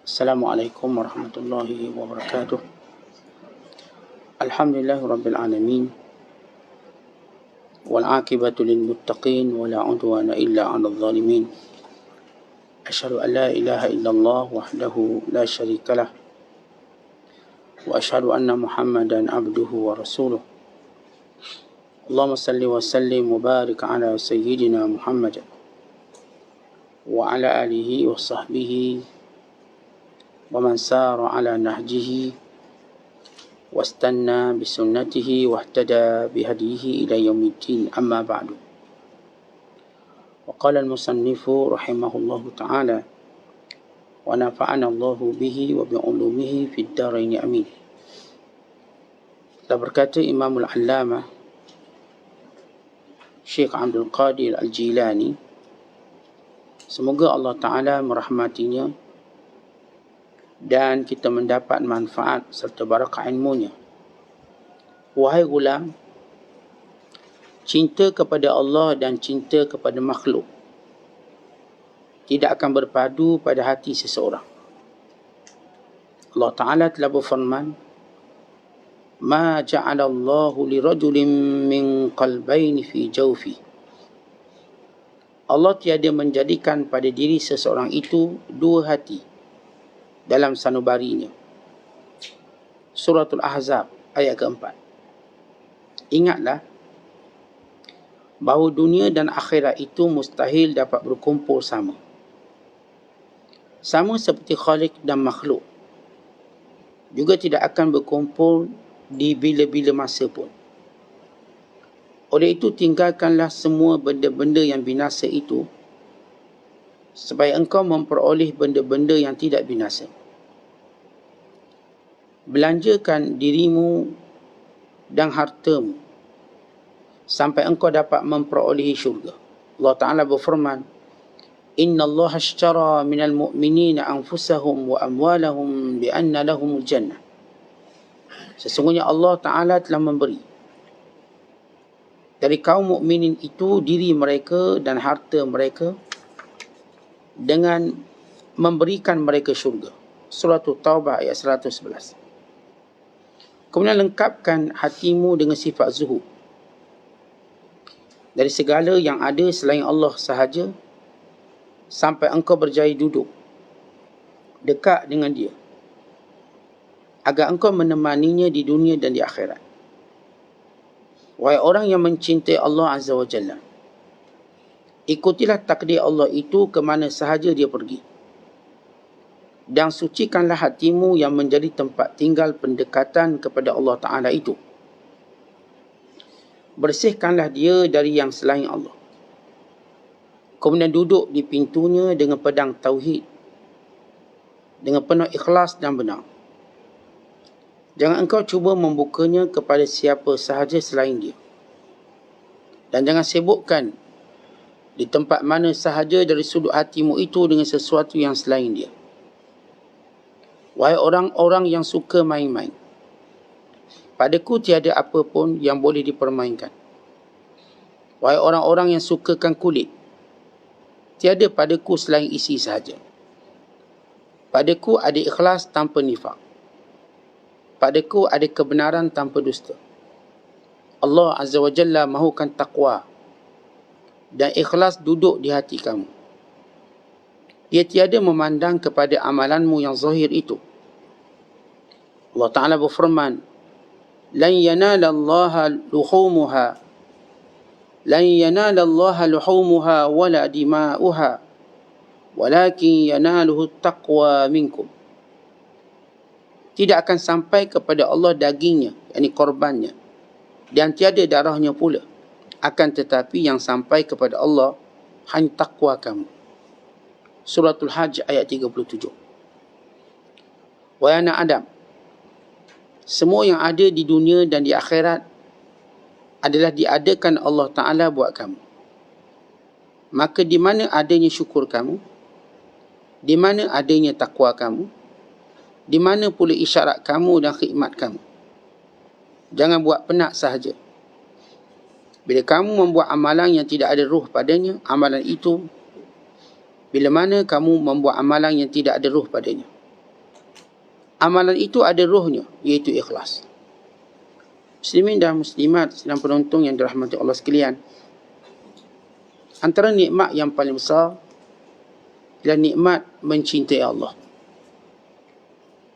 Assalamualaikum warahmatullahi wabarakatuh. Alhamdulillahi rabbil alamin. Wal aqibatu lil muttaqin wa la udwana illa 'alal zalimin. Asyhadu an la ilaha illallah wahdahu la syarika lah. Wa asyhadu anna Muhammadan abduhu wa rasuluh. Allahumma salli wa sallim wa barik ala sayyidina Muhammad wa ala alihi wa sahbihi wa man sara ala nahjihi واستنى بسنته واهتدى بهديه إلى يوم الدين أما بعد. وقال المصنف رحمه الله تعالى ونفعنا الله به وبعلومه في الدارين أمين. Telah berkata Imamul Allamah Syekh Abdul Qadir Al-Jilani, semoga Allah Ta'ala merahmatinya dan kita mendapat manfaat serta barakah ilmunya. Wahai gulam, cinta kepada Allah dan cinta kepada makhluk tidak akan berpadu pada hati seseorang. Allah Ta'ala telah berfirman, Ma ja'alallahu lirajulin min qalbayni fi jawfi. Allah tiada menjadikan pada diri seseorang itu dua hati dalam sanubarinya. Suratul Ahzab ayat keempat. Ingatlah bahawa dunia dan akhirat itu mustahil dapat berkumpul sama. Sama seperti Khalik dan makhluk juga tidak akan berkumpul di bila-bila masa pun. Oleh itu tinggalkanlah semua benda-benda yang binasa itu supaya engkau memperoleh benda-benda yang tidak binasa. Belanjakan dirimu dan hartamu sampai engkau dapat memperolehi syurga. Allah Ta'ala berfirman, Inna Allah ashtara minal mu'minina anfusahum wa amwalahum bi'anna lahumul jannah. Sesungguhnya Allah Ta'ala telah memberi dari kaum mukminin itu diri mereka dan harta mereka dengan memberikan mereka syurga. Surah Taubah ayat 111. Kemudian lengkapkan hatimu dengan sifat zuhud dari segala yang ada selain Allah sahaja sampai engkau berjaya duduk dekat dengan dia agar engkau menemaninya di dunia dan di akhirat. Wahai orang yang mencintai Allah Azza wa Jalla, ikutilah takdir Allah itu ke mana sahaja dia pergi. Dan sucikanlah hatimu yang menjadi tempat tinggal pendekatan kepada Allah Ta'ala itu. Bersihkanlah dia dari yang selain Allah. Kemudian duduk di pintunya dengan pedang tauhid, dengan penuh ikhlas dan benar. Jangan engkau cuba membukanya kepada siapa sahaja selain dia. Dan jangan sibukkan di tempat mana sahaja dari sudut hatimu itu dengan sesuatu yang selain dia. Wahai orang-orang yang suka main-main, padaku tiada apa pun yang boleh dipermainkan. Wahai orang-orang yang sukakan kulit, tiada padaku selain isi sahaja. Padaku ada ikhlas tanpa nifak. Padaku ada kebenaran tanpa dusta. Allah Azza wa Jalla mahukan taqwa dan ikhlas duduk di hati kamu. Dia tiada memandang kepada amalanmu yang zahir itu. Allah Ta'ala berfirman, Lan yanalallaha luhumuha wala dima'uha walakin yanaluhu taqwa minkum. Tidak akan sampai kepada Allah dagingnya, yakni korbannya, dan tiada darahnya pula. Akan tetapi yang sampai kepada Allah hanya takwa kamu. Suratul Hajj ayat 37. Wahai anak Adam, semua yang ada di dunia dan di akhirat adalah diadakan Allah Ta'ala buat kamu. Maka di mana adanya syukur kamu? Di mana adanya takwa kamu? Di mana pula isyarat kamu dan khidmat kamu? Jangan buat penat sahaja. Bila kamu membuat amalan yang tidak ada ruh padanya, amalan itu, bila mana kamu membuat amalan yang tidak ada ruh padanya, Amalan itu ada rohnya, iaitu ikhlas. Muslimin dan muslimat sedang penonton yang dirahmati Allah sekalian, antara nikmat yang paling besar ialah nikmat mencintai Allah.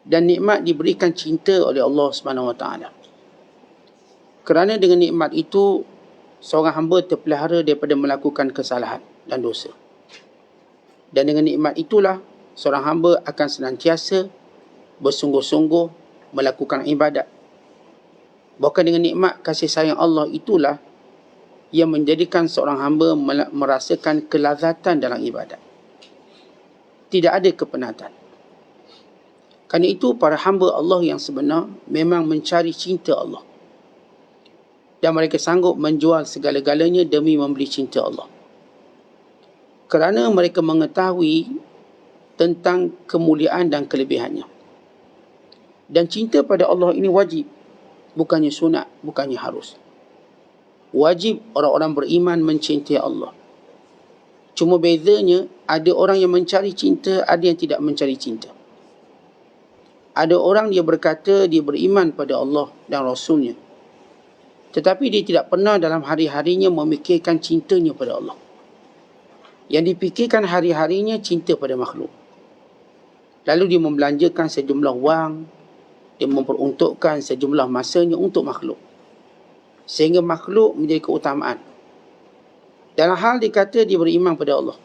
Dan nikmat diberikan cinta oleh Allah SWT. Kerana dengan nikmat itu, seorang hamba terpelihara daripada melakukan kesalahan dan dosa. Dan dengan nikmat itulah, seorang hamba akan senantiasa bersungguh-sungguh melakukan ibadat. Bahkan dengan nikmat kasih sayang Allah itulah yang menjadikan seorang hamba merasakan kelazatan dalam ibadat. Tidak ada kepenatan. Kerana itu para hamba Allah yang sebenar memang mencari cinta Allah. Dan mereka sanggup menjual segala-galanya demi membeli cinta Allah. Kerana mereka mengetahui tentang kemuliaan dan kelebihannya. Dan cinta pada Allah ini wajib, bukannya sunat, bukannya harus. Wajib orang-orang beriman mencintai Allah. Cuma bezanya, ada orang yang mencari cinta, ada yang tidak mencari cinta. Ada orang dia berkata dia beriman pada Allah dan Rasulnya, tetapi dia tidak pernah dalam hari-harinya memikirkan cintanya pada Allah. Yang dipikirkan hari-harinya cinta pada makhluk. Lalu dia membelanjakan sejumlah wang, dia memperuntukkan sejumlah masanya untuk makhluk. Sehingga makhluk menjadi keutamaan. Dalam hal dia kata dia beriman pada Allah.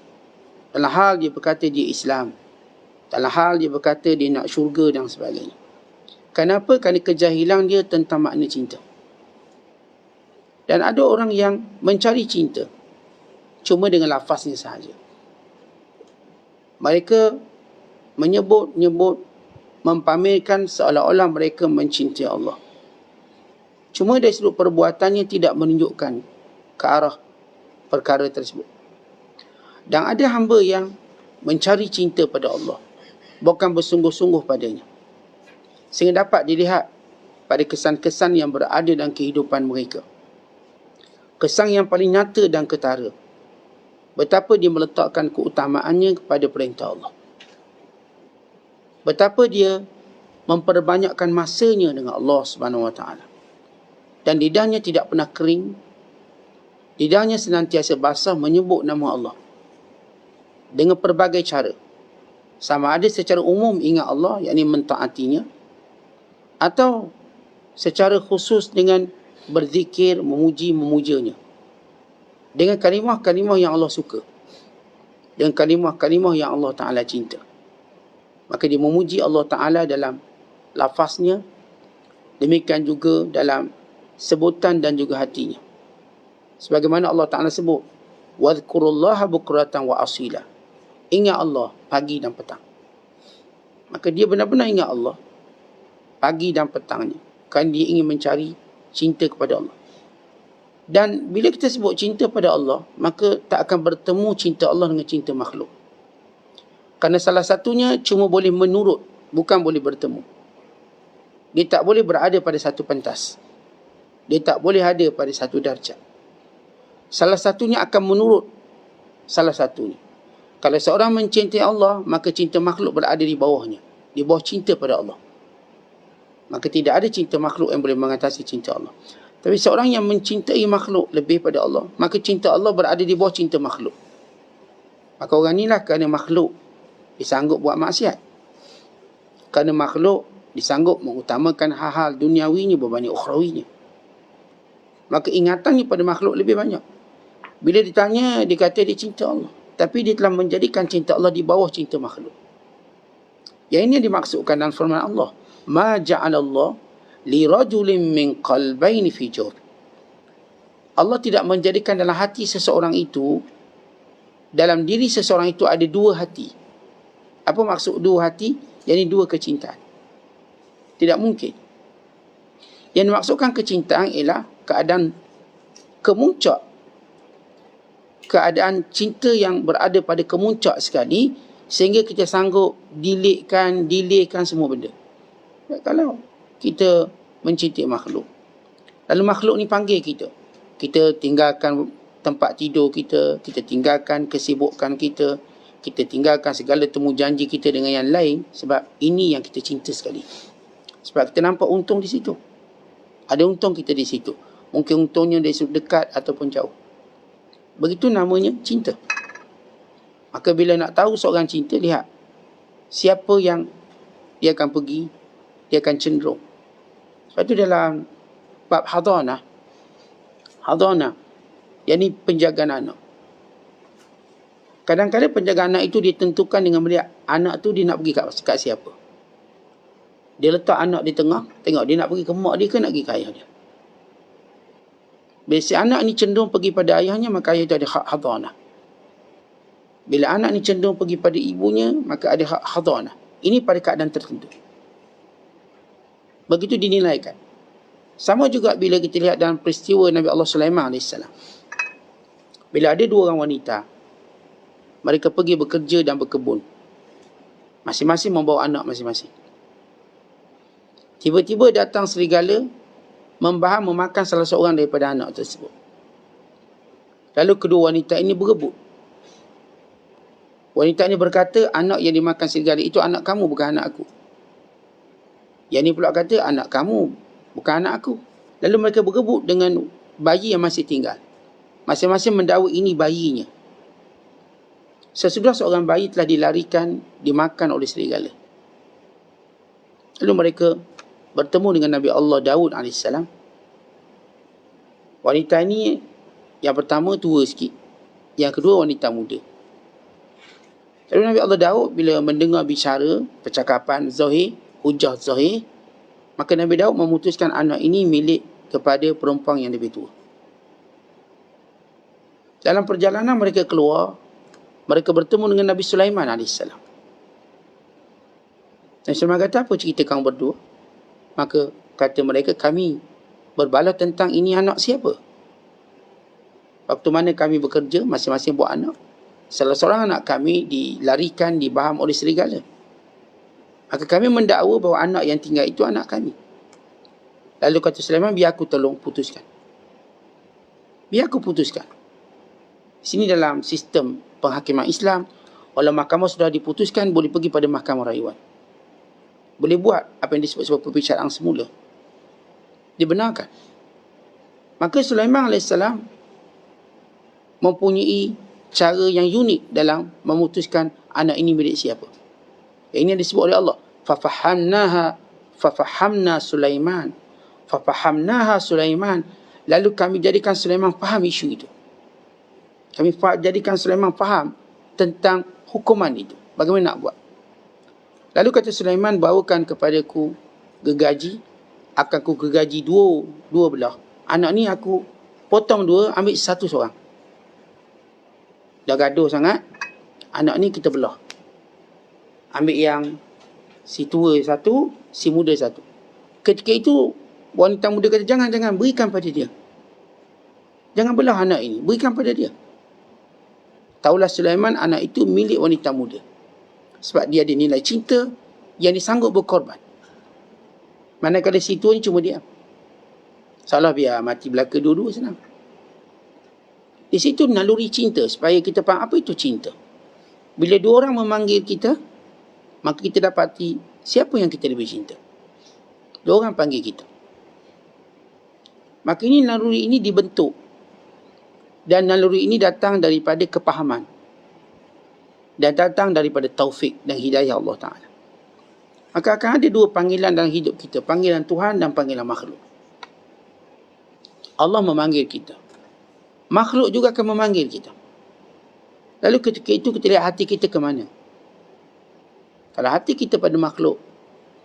Dalam hal dia berkata dia Islam. Dalam hal dia berkata dia nak syurga dan sebagainya. Kenapa? Kerana kejahilan dia tentang makna cinta. Dan ada orang yang mencari cinta cuma dengan lafaznya sahaja. Mereka menyebut-nyebut, mempamerkan seolah-olah mereka mencintai Allah. Cuma dari sudut perbuatannya tidak menunjukkan ke arah perkara tersebut. Dan ada hamba yang mencari cinta pada Allah, bukan bersungguh-sungguh padanya. Sehingga dapat dilihat pada kesan-kesan yang berada dalam kehidupan mereka. Kesan yang paling nyata dan ketara, betapa dia meletakkan keutamaannya kepada perintah Allah. Betapa dia memperbanyakkan masanya dengan Allah SWT. Dan lidahnya tidak pernah kering. Lidahnya senantiasa basah menyebut nama Allah dengan pelbagai cara. Sama ada secara umum ingat Allah, yakni mentaatinya, atau secara khusus dengan berzikir, memujanya. Dengan kalimah-kalimah yang Allah suka. Dengan kalimah-kalimah yang Allah Ta'ala cinta. Maka dia memuji Allah Ta'ala dalam lafaznya, demikian juga dalam sebutan dan juga hatinya. Sebagaimana Allah Ta'ala sebut, وَاذْكُرُوا bukratan wa asila. Ingat Allah pagi dan petang. Maka dia benar-benar ingat Allah pagi dan petangnya. Kerana dia ingin mencari cinta kepada Allah. Dan bila kita sebut cinta pada Allah, maka tak akan bertemu cinta Allah dengan cinta makhluk. Kerana salah satunya cuma boleh menurut, bukan boleh bertemu. Dia tak boleh berada pada satu pentas. Dia tak boleh ada pada satu darjat. Salah satunya akan menurut salah satunya. Kalau seorang mencintai Allah, maka cinta makhluk berada di bawahnya. Di bawah cinta pada Allah. Maka tidak ada cinta makhluk yang boleh mengatasi cinta Allah. Tapi seorang yang mencintai makhluk lebih pada Allah, maka cinta Allah berada di bawah cinta makhluk. Maka orang inilah kerana makhluk disanggup buat maksiat. Kerana makhluk disanggup mengutamakan hal-hal duniawinya berbanding ukhrawinya. Maka ingatannya pada makhluk lebih banyak. Bila ditanya, dia kata dia cinta Allah. Tapi dia telah menjadikan cinta Allah di bawah cinta makhluk. Yang ini dimaksudkan dalam firman Allah. Ma ja'alallah li rajulin min qalbaini fi jawf. Allah tidak menjadikan dalam hati seseorang itu, dalam diri seseorang itu ada dua hati. Apa maksud dua hati? Yang dua kecintaan. Tidak mungkin. Yang dimaksudkan kecintaan ialah keadaan kemuncak. Keadaan cinta yang berada pada kemuncak sekali, sehingga kita sanggup delaykan semua benda. Kalau kita mencintai makhluk, lalu makhluk ni panggil kita, kita tinggalkan tempat tidur kita, kita tinggalkan kesibukan kita, kita tinggalkan segala temu janji kita dengan yang lain sebab ini yang kita cinta sekali. Sebab kita nampak untung di situ. Ada untung kita di situ. Mungkin untungnya dari sudut dekat ataupun jauh. Begitu namanya cinta. Maka bila nak tahu seorang cinta, lihat siapa yang dia akan pergi, dia akan cenderung. Sebab itu dalam bab hadanah, yakni penjagaan anak. Kadang-kadang penjagaan anak itu ditentukan dengan melihat anak tu dia nak pergi kat siapa. Dia letak anak di tengah, tengok dia nak pergi ke mak dia ke nak pergi ke ayah dia. Bila si anak ni cenderung pergi pada ayahnya, maka ayah itu ada hak hadanah. Bila anak ni cenderung pergi pada ibunya, maka ada hak hadanah. Ini pada keadaan tertentu. Begitu dinilaikan. Sama juga bila kita lihat dalam peristiwa Nabi Allah Sulaiman AS. Bila ada dua orang wanita, mereka pergi bekerja dan berkebun. Masing-masing membawa anak masing-masing. Tiba-tiba datang serigala membahas memakan salah seorang daripada anak tersebut. Lalu kedua wanita ini berebut. Wanita ini berkata, anak yang dimakan serigala itu anak kamu, bukan anak aku. Yang ini pula kata, anak kamu, bukan anak aku. Lalu mereka berebut dengan bayi yang masih tinggal. Masing-masing mendakwa ini bayinya. Sesudah seorang bayi telah dilarikan, dimakan oleh serigala. Lalu mereka bertemu dengan Nabi Allah Daud AS. Wanita ini yang pertama tua sikit, yang kedua wanita muda. Lalu Nabi Allah Daud bila mendengar bicara, percakapan zahir, hujah zahir, maka Nabi Daud memutuskan anak ini milik kepada perempuan yang lebih tua. Dalam perjalanan mereka keluar, mereka bertemu dengan Nabi Sulaiman AS. Nabi Sulaiman kata, apa cerita kamu berdua? Maka kata mereka, kami berbalas tentang ini anak siapa. Waktu mana kami bekerja, masing-masing buat anak. Salah seorang anak kami dilarikan, dibaham oleh serigala. Maka kami mendakwa bahawa anak yang tinggal itu anak kami. Lalu kata Sulaiman, biar aku tolong putuskan. Biar aku putuskan. Sini dalam sistem penghakiman Islam, walau mahkamah sudah diputuskan, boleh pergi pada mahkamah rayuan. Boleh buat apa yang disebut sebagai perbicaraan semula. Dibenarkan. Maka Sulaiman AS mempunyai cara yang unik dalam memutuskan anak ini milik siapa. Ini yang disebut oleh Allah. Fafahamna Sulaiman. Lalu kami jadikan Sulaiman faham isu itu. Kami jadikan Sulaiman faham tentang hukuman itu. Bagaimana nak buat. Lalu kata Sulaiman, bawakan kepadaku gergaji. Akan ku gergaji dua belah. Anak ni aku potong dua, ambil satu seorang. Dah gaduh sangat. Anak ni kita belah. Ambil yang si tua satu, si muda satu. Ketika itu, wanita muda kata, jangan, berikan pada dia. Jangan belah anak ini, berikan pada dia. Taulah Sulaiman, anak itu milik wanita muda. Sebab dia ada nilai cinta yang disanggup berkorban. Manakala si tua ni cuma diam. Salah biar mati belaka dua-dua senang. Di situ naluri cinta, supaya kita faham apa itu cinta. Bila dua orang memanggil kita, maka kita dapati siapa yang kita lebih cinta. Dua orang panggil kita. Maka ini naluri ini dibentuk. Dan naluri ini datang daripada kepahaman. Dan datang daripada taufik dan hidayah Allah Ta'ala. Maka akan ada dua panggilan dalam hidup kita. Panggilan Tuhan dan panggilan makhluk. Allah memanggil kita. Makhluk juga akan memanggil kita. Lalu ketika itu kita lihat hati kita ke mana. Kalau hati kita pada makhluk,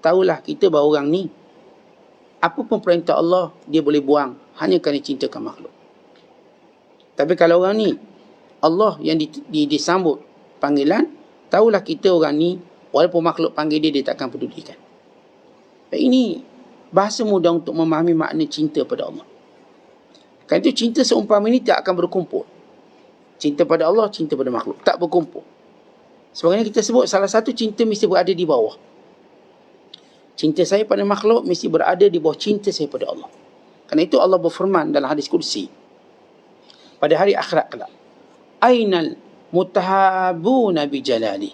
tahulah kita bahawa orang ni, apa pun perintah Allah, dia boleh buang. Hanya kerana cintakan makhluk. Tapi kalau orang ni, Allah yang disambut panggilan, tahulah kita orang ni, walaupun makhluk panggil dia, dia takkan pedulikan. Dan ini bahasa mudah untuk memahami makna cinta pada Allah. Kerana itu cinta seumpama ini tak akan berkumpul. Cinta pada Allah, cinta pada makhluk. Tak berkumpul. Sebagainya kita sebut, salah satu cinta mesti berada di bawah. Cinta saya pada makhluk mesti berada di bawah cinta saya pada Allah. Kerana itu Allah berfirman dalam hadis kursi. Pada hari akhirat kelak. Ainal mutahabuna bi jalali.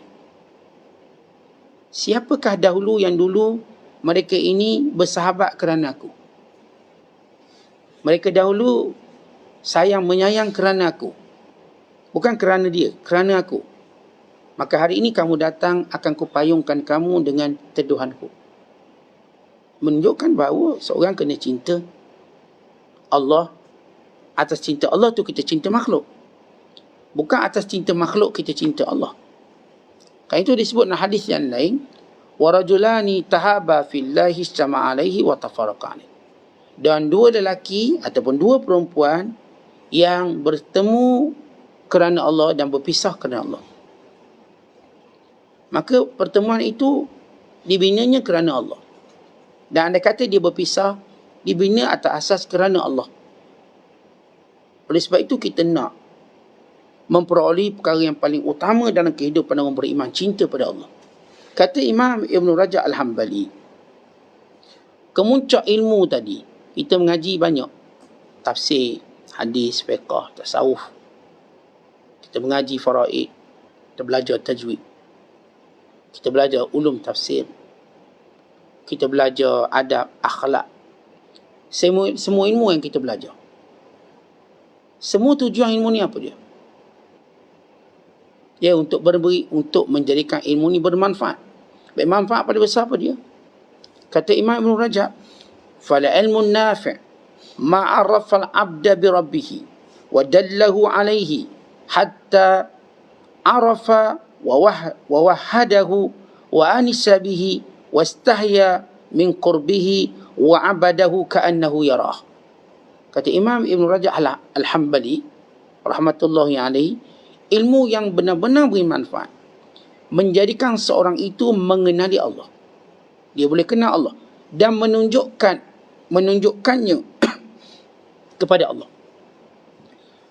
Siapakah dahulu yang dulu mereka ini bersahabat kerana aku? Mereka dahulu sayang menyayang kerana aku. Bukan kerana dia, kerana aku. Maka hari ini kamu datang, akan kupayungkan kamu dengan teduhanku. Menunjukkan bahawa seorang kena cinta Allah. Atas cinta Allah tu kita cinta makhluk. Bukan atas cinta makhluk kita cinta Allah. Kan itu disebut dalam hadis yang lain, warajulani tahaba fillahi istama'a alaihi wa tafarraqa alaihi. Dan dua lelaki ataupun dua perempuan yang bertemu kerana Allah dan berpisah kerana Allah. Maka pertemuan itu dibinanya kerana Allah. Dan andai kata dia berpisah, dibina atas asas kerana Allah. Oleh sebab itu kita nak memperoleh perkara yang paling utama dalam kehidupan orang beriman, cinta pada Allah. Kata Imam Ibn Rajab Al-Hambali, kemuncak ilmu tadi, kita mengaji banyak. Tafsir, hadis, fiqh, tasawuf. Kita mengaji faraid, kita belajar tajwid. Kita belajar ulum tafsir. Kita belajar adab, akhlak. Semua ilmu yang kita belajar. Semua tujuan ilmu ni apa dia? Ya, untuk menjadikan ilmu ni bermanfaat. Baik, manfaat pada besar apa dia? Kata Imam Ibn Rajab, fala ilmun nafi' ma'arafa al-'abda bi rabbih wa dallahu alayhi hatta arafa wa wahhadahu wa anisa bihi wastahya min qurbihi wa 'abadahu ka'annahu yarah. Kata Imam Ibn Rajab Al-Hambali rahmatullahi alaihi, ilmu yang benar-benar bermanfaat menjadikan seorang itu mengenali Allah. Dia boleh kenal Allah dan menunjukkannya kepada Allah.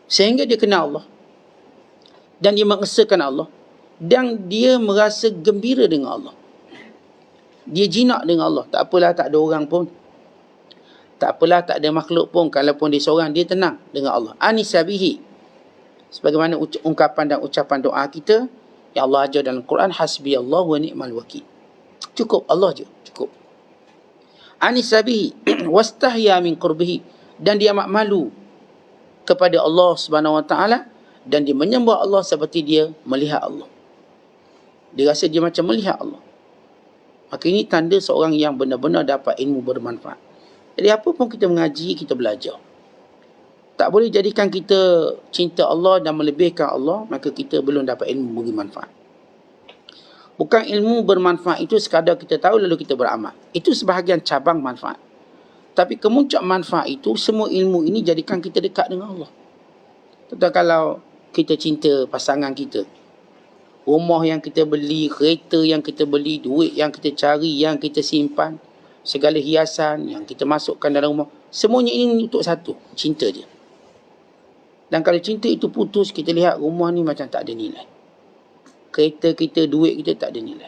Sehingga dia kenal Allah dan dia mengesahkan Allah dan dia merasa gembira dengan Allah. Dia jinak dengan Allah. Tak apalah tak ada orang pun. Tak apalah tak ada makhluk pun. Kalaupun dia seorang, dia tenang dengan Allah. Anisabihi. Sebagaimana ungkapan dan ucapan doa kita yang Allah ajar dalam Quran, hasbi Allah wa ni'mal wakil. Cukup Allah je, cukup. Anisabihi wastahya min qurbihi, dan dia amat malu kepada Allah Subhanahu wa taala dan dia menyembah Allah seperti dia melihat Allah. Dia rasa dia macam melihat Allah. Maka ini tanda seorang yang benar-benar dapat ilmu bermanfaat. Jadi apa pun kita mengaji, kita belajar. Tak boleh jadikan kita cinta Allah dan melebihkan Allah, maka kita belum dapat ilmu bermanfaat. Bukan ilmu bermanfaat itu sekadar kita tahu lalu kita beramal. Itu sebahagian cabang manfaat. Tapi kemuncak manfaat itu, semua ilmu ini jadikan kita dekat dengan Allah. Tentu kalau kita cinta pasangan kita, rumah yang kita beli, kereta yang kita beli, duit yang kita cari, yang kita simpan, segala hiasan yang kita masukkan dalam rumah, semuanya ini untuk satu, cinta je. Dan kalau cinta itu putus, kita lihat rumah ni macam tak ada nilai. Kereta kita, duit kita tak ada nilai.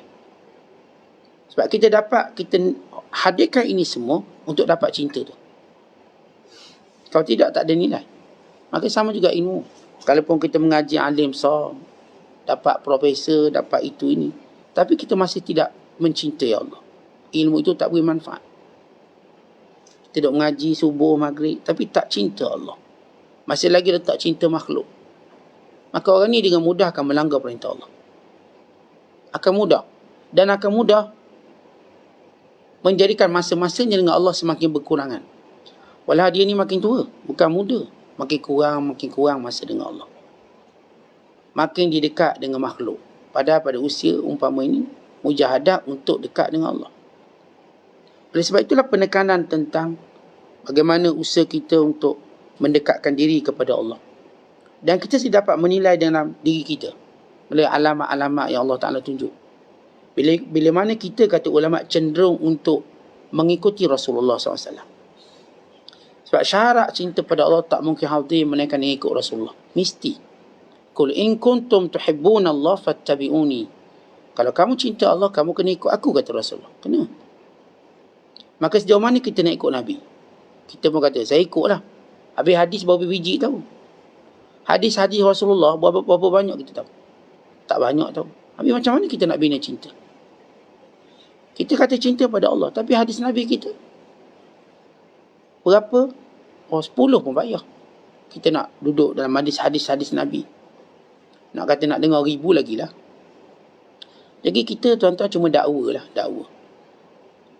Sebab kita hadirkan ini semua untuk dapat cinta tu. Kalau tidak, tak ada nilai. Maka sama juga ilmu. Kalaupun kita mengaji alim sah, dapat profesor, dapat itu ini, tapi kita masih tidak mencintai Allah, ilmu itu tak beri manfaat. Kita duk mengaji subuh, maghrib, tapi tak cinta Allah, masih lagi letak cinta makhluk. Maka orang ni dengan mudah akan melanggar perintah Allah. Akan mudah. Dan akan mudah menjadikan masa-masanya dengan Allah semakin berkurangan. Walau dia ni makin tua, bukan muda. Makin kurang masa dengan Allah. Makin dia dekat dengan makhluk. Padahal pada usia umpama ini, mujahadah untuk dekat dengan Allah. Oleh sebab itulah penekanan tentang bagaimana usaha kita untuk mendekatkan diri kepada Allah. Dan kita sih dapat menilai dalam diri kita melalui alamat-alamat yang Allah Ta'ala tunjuk. Bila mana kita, kata ulama, cenderung untuk mengikuti Rasulullah SAW. Sebab syarat cinta pada Allah tak mungkin hadir melainkan ikut Rasulullah. Mesti. Qul in kuntum tuhibbuna Allah fattabi'uni. Kalau kamu cinta Allah, kamu kena ikut aku, kata Rasulullah. Kena. Maka sejauh mana kita nak ikut Nabi? Kita pun kata, saya ikut lah. Habis hadis berapa biji tahu. Hadis-hadis Rasulullah berapa banyak kita tahu? Tak banyak tahu. Habis macam mana kita nak bina cinta? Kita kata cinta pada Allah, tapi hadis Nabi kita berapa? 10 pun payah. Kita nak duduk dalam hadis-hadis Nabi. Nak kata nak dengar 1000 lagi lah. Jadi kita tuan-tuan cuma dakwa lah, dakwa.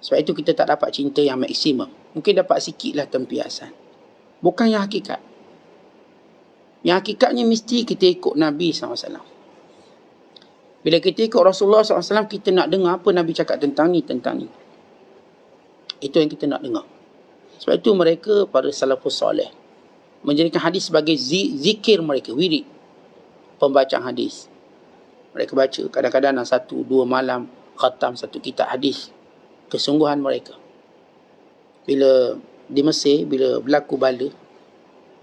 Sebab itu kita tak dapat cinta yang maksimum. Mungkin dapat sikit lah tempiasan. Bukan yang hakikat. Yang hakikatnya mesti kita ikut Nabi SAW. Bila kita ikut Rasulullah SAW, kita nak dengar apa Nabi cakap tentang ni. Itu yang kita nak dengar. Sebab itu mereka, para salafus soleh, menjadikan hadis sebagai zikir mereka, wirid. Pembacaan hadis. Mereka baca kadang-kadang dalam 1-2 malam khatam satu kitab hadis. Kesungguhan mereka. Bila di Mesir, bila berlaku bala,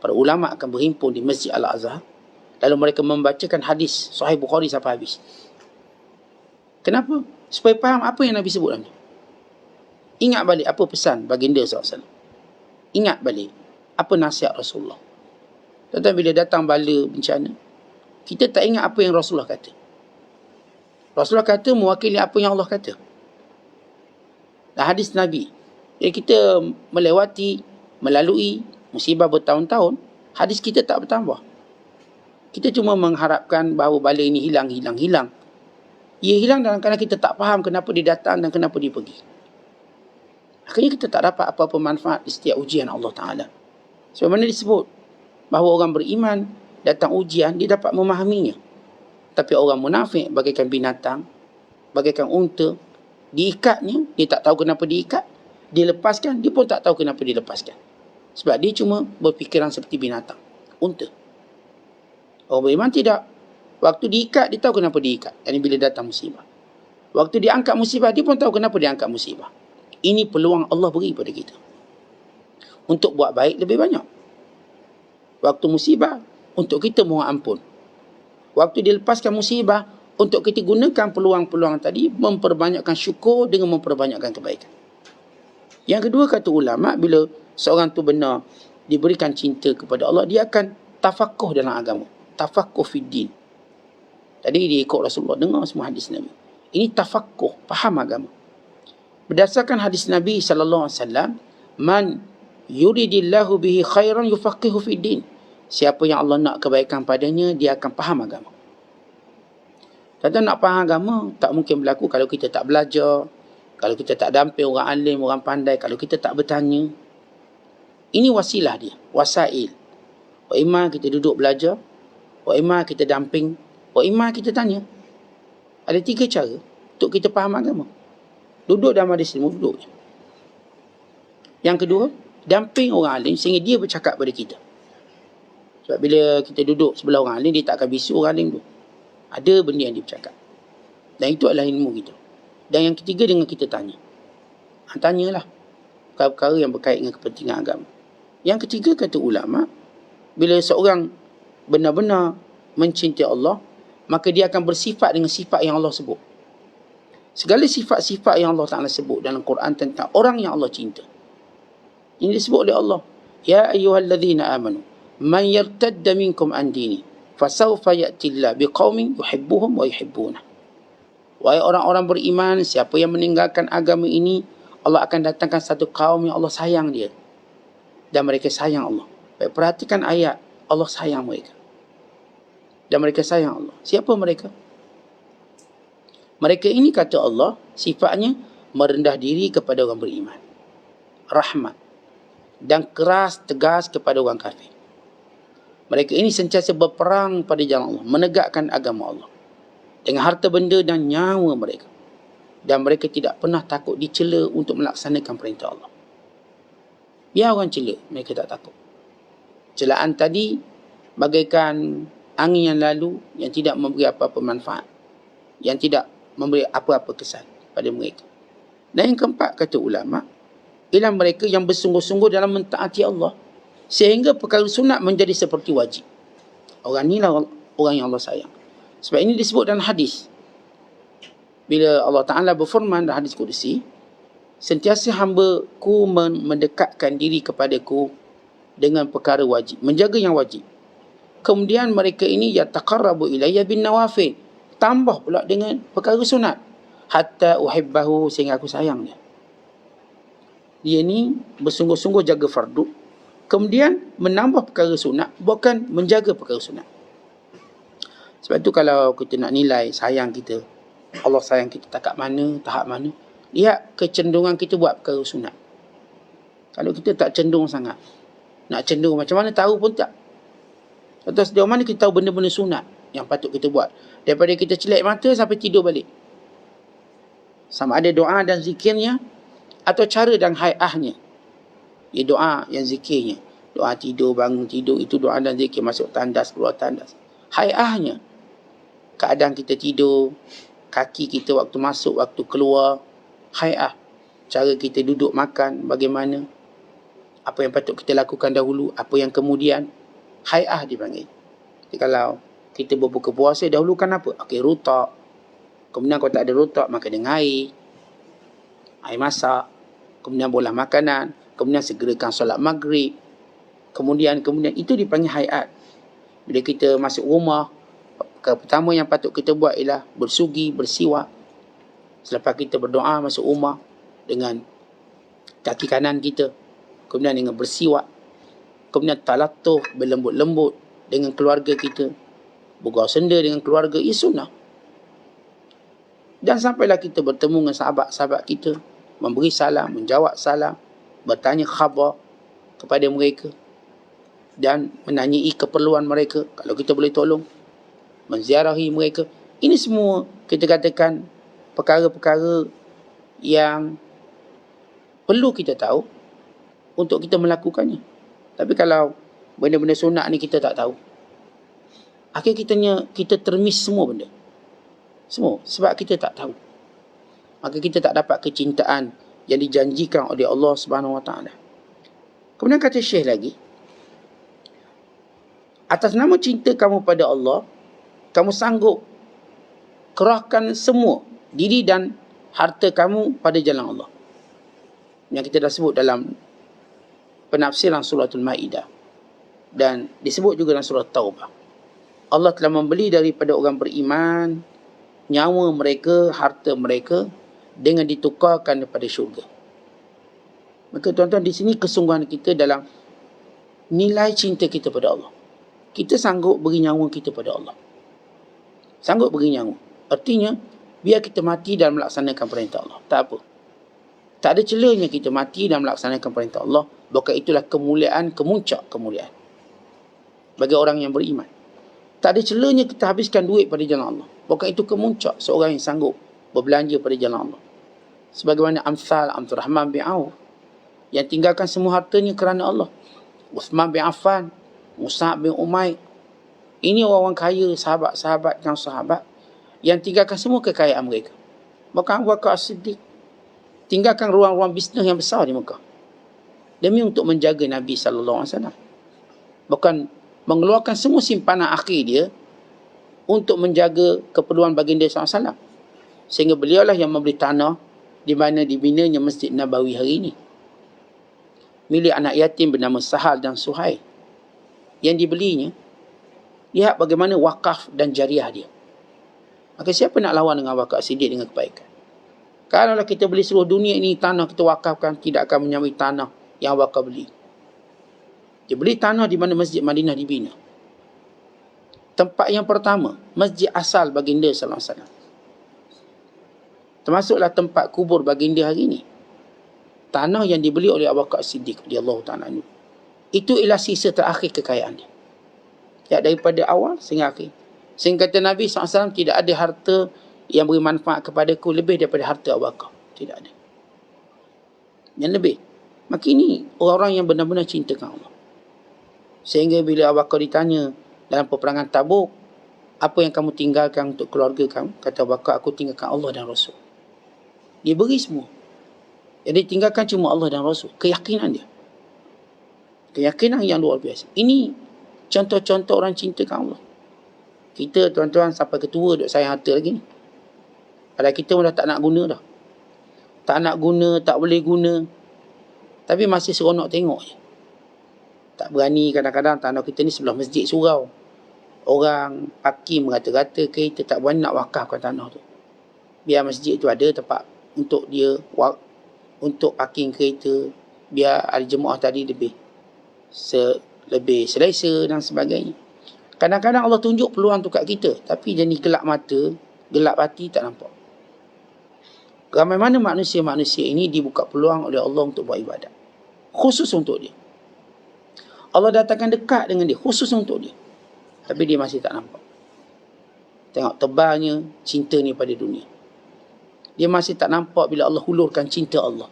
para ulama akan berhimpun di Masjid Al-Azhar, lalu mereka membacakan hadis Sahih Bukhari sampai habis. Kenapa? Supaya faham apa yang Nabi sebut dalam ni. Ingat balik apa pesan baginda SAW. Ingat balik apa nasihat Rasulullah. Tetapi bila datang bala bencana, kita tak ingat apa yang Rasulullah kata. Rasulullah kata mewakili apa yang Allah kata. Dan hadis Nabi. Jadi kita melalui musibah bertahun-tahun, hadis kita tak bertambah. Kita cuma mengharapkan bahawa bala ini hilang. Ia hilang dalam kerana kita tak faham kenapa dia datang dan kenapa dia pergi. Akhirnya kita tak dapat apa-apa manfaat di setiap ujian Allah Ta'ala. Sebab mana disebut bahawa orang beriman datang ujian, dia dapat memahaminya. Tapi orang munafik bagaikan binatang, bagaikan unta, diikatnya, dia tak tahu kenapa diikat, dia lepaskan, dia pun tak tahu kenapa dia lepaskan. Sebab dia cuma berfikiran seperti binatang, unta. Orang beriman tidak. Waktu diikat, dia tahu kenapa diikat. Ini bila datang musibah. Waktu dia angkat musibah, dia pun tahu kenapa dia angkat musibah. Ini peluang Allah beri pada kita. Untuk buat baik lebih banyak. Waktu musibah, untuk kita mohon ampun. Waktu dia lepaskan musibah, untuk kita gunakan peluang-peluang tadi, memperbanyakkan syukur dengan memperbanyakkan kebaikan. Yang kedua, kata ulama, bila seorang tu benar diberikan cinta kepada Allah, dia akan tafakuh dalam agama. Tafakuh fid din. Tadi dia ikut Rasulullah, dengar semua hadis Nabi. Ini tafakuh, faham agama. Berdasarkan hadis Nabi SAW, man yuridillahu bihi khairan yufaqihu fid din. Siapa yang Allah nak kebaikan padanya, dia akan faham agama. Tentu nak faham agama, tak mungkin berlaku kalau kita tak belajar, kalau kita tak damping orang alim, orang pandai, kalau kita tak bertanya. Ini wasilah dia, wasail. Wa imma kita duduk belajar, wa imma kita damping, wa imma kita tanya. Ada 3 cara untuk kita faham agama. Duduk dalam majlis ilmu, duduk. Yang kedua, damping orang alim sehingga dia bercakap pada kita. Sebab bila kita duduk sebelah orang alim, dia tak akan bisu orang alim tu. Ada benda yang dia bercakap. Dan itu adalah ilmu kita. Dan yang ketiga, dengan kita tanya. Tanyalah perkara-perkara yang berkait dengan kepentingan agama. Yang ketiga, kata ulama, bila seorang benar-benar mencintai Allah, maka dia akan bersifat dengan sifat yang Allah sebut. Segala sifat-sifat yang Allah Ta'ala sebut dalam Quran tentang orang yang Allah cinta, ini disebut oleh Allah. Ya ayyuhalladzina amanu man yartadda minkum an dini fasawfa ya'tillah biqaumin yuhibbuhum wa yuhibbunah. Wahai orang-orang beriman, siapa yang meninggalkan agama ini, Allah akan datangkan satu kaum yang Allah sayang dia dan mereka sayang Allah. Baik, perhatikan ayat, Allah sayang mereka dan mereka sayang Allah. Siapa mereka? Mereka ini, kata Allah, sifatnya merendah diri kepada orang beriman, rahmat, dan keras tegas kepada orang kafir. Mereka ini sentiasa berperang pada jalan Allah, menegakkan agama Allah dengan harta benda dan nyawa mereka. Dan mereka tidak pernah takut dicela untuk melaksanakan perintah Allah. Biar orang cela, mereka tak takut. Celaan tadi bagaikan angin yang lalu yang tidak memberi apa-apa manfaat, yang tidak memberi apa-apa kesan pada mereka. Dan yang keempat, kata ulama, ialah mereka yang bersungguh-sungguh dalam mentaati Allah sehingga perkara sunat menjadi seperti wajib. Orang inilah orang yang Allah sayang. Sebab ini disebut dalam hadis. Bila Allah Ta'ala berfirman dalam hadis Qudsi, sentiasa hamba-Ku mendekatkan diri kepadaku dengan perkara wajib, menjaga yang wajib. Kemudian mereka ini yataqarrabu ilayya bin nawafil. Tambah pula dengan perkara sunat. Hatta uhibbahu, sehingga aku sayang dia. Dia ni bersungguh-sungguh jaga fardu. Kemudian menambah perkara sunat, bukan menjaga perkara sunat. Sebab tu kalau kita nak nilai sayang kita, Allah sayang kita tahap mana, lihat kecenderungan kita buat perkara sunat. Kalau kita tak cenderung sangat, nak cenderung macam mana tahu pun tak. Atau sejauh mana kita tahu benda-benda sunat yang patut kita buat. Daripada kita celak mata sampai tidur balik. Sama ada doa dan zikirnya, atau cara dan hai'ahnya. Ya, doa yang zikirnya. Doa tidur, bangun tidur, itu doa dan zikir. Masuk tandas, keluar tandas. Hai'ahnya. Keadaan kita tidur, kaki kita waktu masuk, waktu keluar. Hai'ah. Cara kita duduk makan, bagaimana. Apa yang patut kita lakukan dahulu, apa yang kemudian. Hai'ah dipanggil. Jadi kalau kita berbuka puasa, dahulukan apa? Okey, rutak. Kemudian kalau tak ada rutak, maka dengan air masak. Kemudian bolah makanan. Kemudian segerakan solat maghrib. Kemudian itu dipanggil hai'at. Bila kita masuk rumah, perkara pertama yang patut kita buat ialah bersugi, bersiwak. Selepas kita berdoa masuk rumah dengan kaki kanan kita, kemudian dengan bersiwak, kemudian talattuh, berlembut-lembut dengan keluarga kita, bergurau senda dengan keluarga, ia sunnah. Dan sampailah kita bertemu dengan sahabat-sahabat kita, memberi salam, menjawab salam, bertanya khabar kepada mereka dan menanyai keperluan mereka kalau kita boleh tolong, menziarahi mereka. Ini semua kita katakan perkara-perkara yang perlu kita tahu untuk kita melakukannya. Tapi kalau benda-benda sunat ni kita tak tahu, akhirnya kita termiss semua benda. Semua sebab kita tak tahu. Maka kita tak dapat kecintaan yang dijanjikan oleh Allah Subhanahu Wa Taala. Kemudian kata Syekh lagi, atas nama cinta kamu pada Allah, kamu sanggup kerahkan semua diri dan harta kamu pada jalan Allah. Yang kita dah sebut dalam penafsiran suratul Maidah dan disebut juga dalam surah Taubah. Allah telah membeli daripada orang beriman nyawa mereka, harta mereka dengan ditukarkan daripada syurga. Maka tuan-tuan, di sini kesungguhan kita dalam nilai cinta kita pada Allah. Kita sanggup beri nyawa kita pada Allah. Sanggup beri nyawa. Artinya, biar kita mati dan melaksanakan perintah Allah. Tak apa. Tak ada celanya kita mati dan melaksanakan perintah Allah. Bahkan itulah kemuliaan, kemuncak kemuliaan bagi orang yang beriman. Tak ada celanya kita habiskan duit pada jalan Allah. Bahkan itu kemuncak seorang yang sanggup berbelanja pada jalan Allah. Sebagaimana Amthal Abdurrahman bin Auf yang tinggalkan semua hartanya kerana Allah. Uthman bin Affan, Mus'ab bin Umair. Ini orang-orang kaya, sahabat-sahabat yang sahabat yang tinggalkan semua kekayaan mereka. Bahkan Abu Bakar As-Siddiq tinggalkan ruang-ruang bisnes yang besar di Mekah demi untuk menjaga Nabi SAW. Bahkan mengeluarkan semua simpanan akhir dia untuk menjaga keperluan baginda SAW. Sehingga beliaulah yang membeli tanah di mana dibinanya Masjid Nabawi hari ini, milik anak yatim bernama Sahal dan Suhail. Yang dibelinya, lihat bagaimana wakaf dan jariah dia. Maka siapa nak lawan dengan Abu Bakar Siddiq dengan kebaikan? Kalaulah kita beli seluruh dunia ini, tanah kita wakafkan, tidak akan menyamai tanah yang Abu Bakar beli. Dia beli tanah di mana Masjid Madinah dibina. Tempat yang pertama, masjid asal baginda SAW. Termasuklah tempat kubur baginda hari ini. Tanah yang dibeli oleh Abu Bakar Siddiq radhiyallahu ta'ala anhu. Itu ialah sisa terakhir kekayaan dia. Ya, daripada awal sehingga akhir. Sehingga kata Nabi SAW, tidak ada harta yang beri manfaat kepadaku lebih daripada harta Abu Bakar. Tidak ada yang lebih. Maka ini orang-orang yang benar-benar cintakan Allah. Sehingga bila Abu Bakar ditanya dalam peperangan Tabuk, apa yang kamu tinggalkan untuk keluarga kamu? Kata Abu Bakar, aku tinggalkan Allah dan Rasul. Dia beri semua. Yang ditinggalkan cuma Allah dan Rasul. Keyakinan dia. Keyakinan yang luar biasa. Ini contoh-contoh orang cintakan Allah. Kita tuan-tuan sampai ketua duk sayang harta lagi ni. Padahal kita pun dah tak nak guna dah. Tak nak guna, tak boleh guna. Tapi masih seronok tengok je. Tak berani kadang-kadang tanah kita ni sebelah masjid surau. orang parking merata-rata kereta, tak berani nak wakafkan tanah tu. Biar masjid tu ada tempat untuk dia untuk parking kereta, biar ahli jemaah tadi lebih selesa dan sebagainya. Kadang-kadang Allah tunjuk peluang tu kat kita, tapi jadi gelap mata, gelap hati, tak nampak. Ramai mana manusia-manusia ini dibuka peluang oleh Allah untuk buat ibadat, khusus untuk dia. Allah datangkan dekat dengan dia, khusus untuk dia, tapi dia masih tak nampak. Tengok tebalnya cinta ni pada dunia. Dia masih tak nampak bila Allah hulurkan cinta Allah.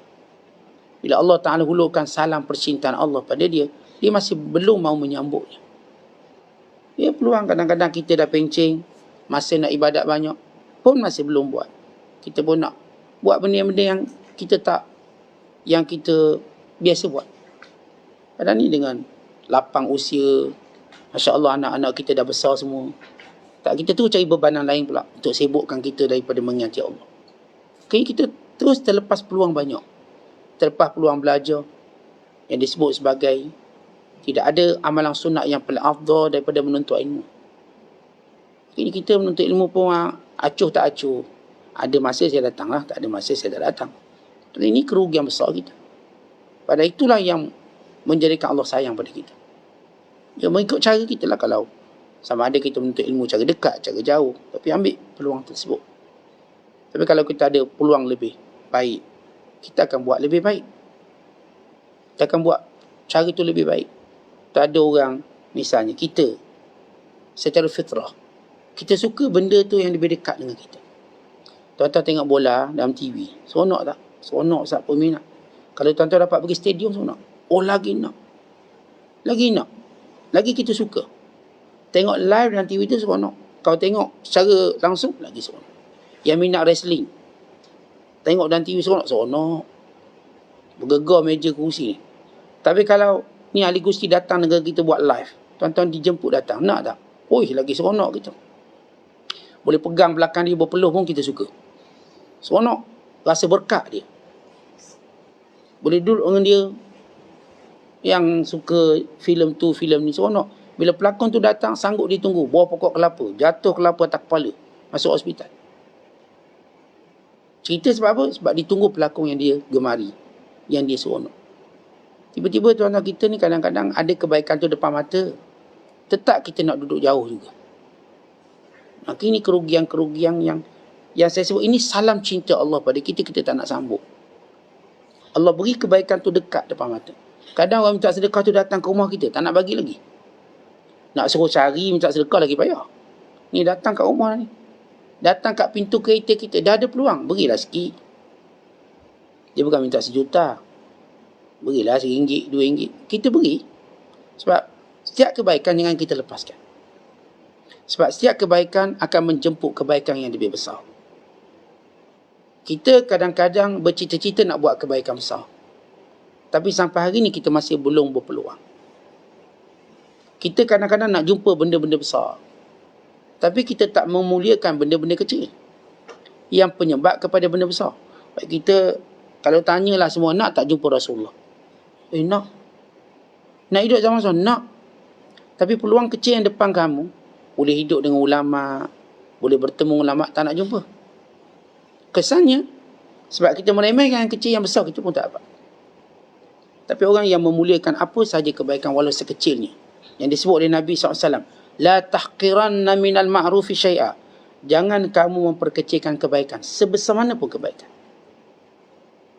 Bila Allah Ta'ala hulurkan salam percintaan Allah pada dia, dia masih belum mau menyambutnya. Ya, peluang kadang-kadang kita dah pencing, masa nak ibadat banyak, pun masih belum buat. Kita pun nak buat benda-benda yang kita biasa buat. Padahal ni dengan lapang usia, Masya Allah, anak-anak kita dah besar semua. Tak, kita tu cari bebanan lain pula untuk sibukkan kita daripada mengingat Allah. Kita terus terlepas peluang banyak. Terlepas peluang belajar yang disebut sebagai tidak ada amalan sunat yang paling afdal daripada menuntut ilmu. Kini kita menuntut ilmu pun acuh tak acuh. Ada masa saya datang lah, tak ada masa saya tak datang. Jadi ini kerugian besar kita. Pada itulah yang menjadikan Allah sayang pada kita. Ya, mengikut cara kita lah, kalau sama ada kita menuntut ilmu cara dekat, cara jauh, tapi ambil peluang tersebut. Tapi kalau kita ada peluang lebih baik, kita akan buat lebih baik. Kita akan buat cara itu lebih baik. Tak ada orang, misalnya kita, secara fitrah, kita suka benda tu yang lebih dekat dengan kita. Tuan-tuan tengok bola dalam TV, seronok tak? Seronok, siapa minat. Kalau tuan-tuan dapat pergi stadium, seronok. Oh, lagi nak. Lagi kita suka. Tengok live dalam TV tu seronok. Kalau tengok secara langsung, lagi seronok. Yang minat wrestling, tengok dalam TV seronok. Bergegar meja kursi ni. Tapi kalau ni ahli kursi datang negara kita buat live, tuan-tuan dijemput datang, nak tak? Oi, lagi seronok kita. Boleh pegang belakang dia berpeluh pun kita suka. Seronok. Rasa berkat dia. Boleh duduk dengan dia yang suka filem tu, filem ni, seronok. Bila pelakon tu datang, sanggup ditunggu, bawa pokok kelapa, jatuh kelapa atas kepala, masuk hospital. Cerita sebab apa? Sebab ditunggu pelakon yang dia gemari, yang dia seronok. Tiba-tiba tuan-tuan kita ni kadang-kadang ada kebaikan tu depan mata, tetap kita nak duduk jauh juga. Maka ini kerugian-kerugian yang saya sebut, ini salam cinta Allah pada kita, kita tak nak sambut. Allah beri kebaikan tu dekat depan mata. Kadang orang minta sedekah tu datang ke rumah kita, tak nak bagi lagi. Nak suruh cari minta sedekah lagi payah. Ni datang kat rumah ni, datang kat pintu kereta kita, dah ada peluang, berilah sikit. Dia bukan minta sejuta, berilah RM1, RM2. Kita beri. Sebab setiap kebaikan jangan kita lepaskan. Sebab setiap kebaikan akan menjemput kebaikan yang lebih besar. Kita kadang-kadang bercita-cita nak buat kebaikan besar, tapi sampai hari ni kita masih belum berpeluang. Kita kadang-kadang nak jumpa benda-benda besar, tapi kita tak memuliakan benda-benda kecil yang penyebab kepada benda besar. Baik, kita kalau tanyalah semua, nak tak jumpa Rasulullah? Nak. Nak hidup zaman Rasul? Nak. Tapi peluang kecil yang depan kamu, boleh hidup dengan ulama, boleh bertemu ulama, tak nak jumpa. Kesannya, sebab kita meremehkan yang kecil, yang besar kita pun tak dapat. Tapi orang yang memuliakan apa sahaja kebaikan walau sekecilnya, yang disebut oleh Nabi SAW, la tahqiranna minal ma'rufi syai'a. Jangan kamu memperkecilkan kebaikan, sebesar mana pun kebaikan.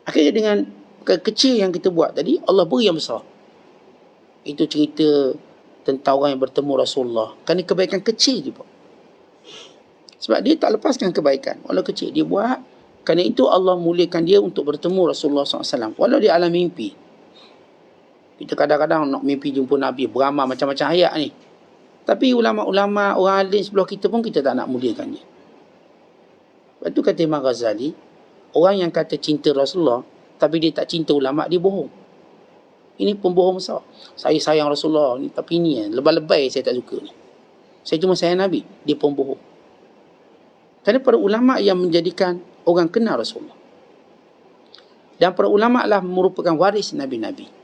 Akhirnya dengan kecil yang kita buat tadi, Allah beri yang besar. Itu cerita tentang orang yang bertemu Rasulullah. Kerana kebaikan kecil dia buat. Sebab dia tak lepaskan kebaikan, walau kecil dia buat. Kerana itu Allah muliakan dia untuk bertemu Rasulullah SAW, walau di alam mimpi. Kita kadang-kadang nak mimpi jumpa Nabi, beramal macam-macam ayat ni. Tapi ulama-ulama, orang alim sebelah kita pun kita tak nak muliakan dia. Lepas tu kata Imam Ghazali, orang yang kata cinta Rasulullah, tapi dia tak cinta ulama, dia bohong. Ini pembohong besar. Saya sayang Rasulullah ni, tapi ni lebay-lebay saya tak suka ni. Saya cuma sayang Nabi, dia pembohong. Kerana para ulama yang menjadikan orang kenal Rasulullah. Dan para ulama lah merupakan waris Nabi-Nabi.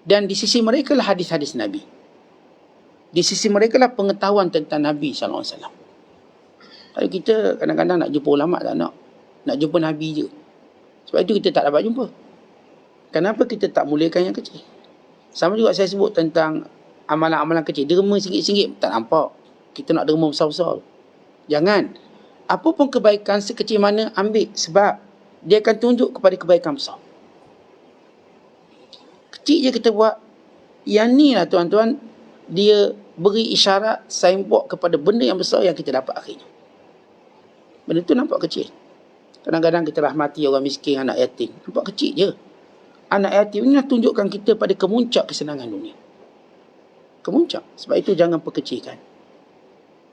Dan di sisi mereka lah hadis-hadis Nabi. Di sisi mereka lah pengetahuan tentang Nabi SAW. Kalau kita kadang-kadang nak jumpa ulama tak nak jumpa Nabi je. Sebab itu kita tak dapat jumpa. Kenapa kita tak mulakan yang kecil? Sama juga saya sebut tentang amalan-amalan kecil. Derma RM1 tak nampak. Kita nak derma besar-besar. Jangan. Apa pun kebaikan sekecil mana ambil. Sebab dia akan tunjuk kepada kebaikan besar. Kecil je kita buat. Yang ni lah tuan-tuan, dia beri isyarat signboard kepada benda yang besar yang kita dapat akhirnya. Benda tu nampak kecil. Kadang-kadang kita rahmati orang miskin, anak yatim. Nampak kecil je. Anak yatim ni nak tunjukkan kita pada kemuncak kesenangan dunia. Kemuncak. Sebab itu jangan perkecilkan.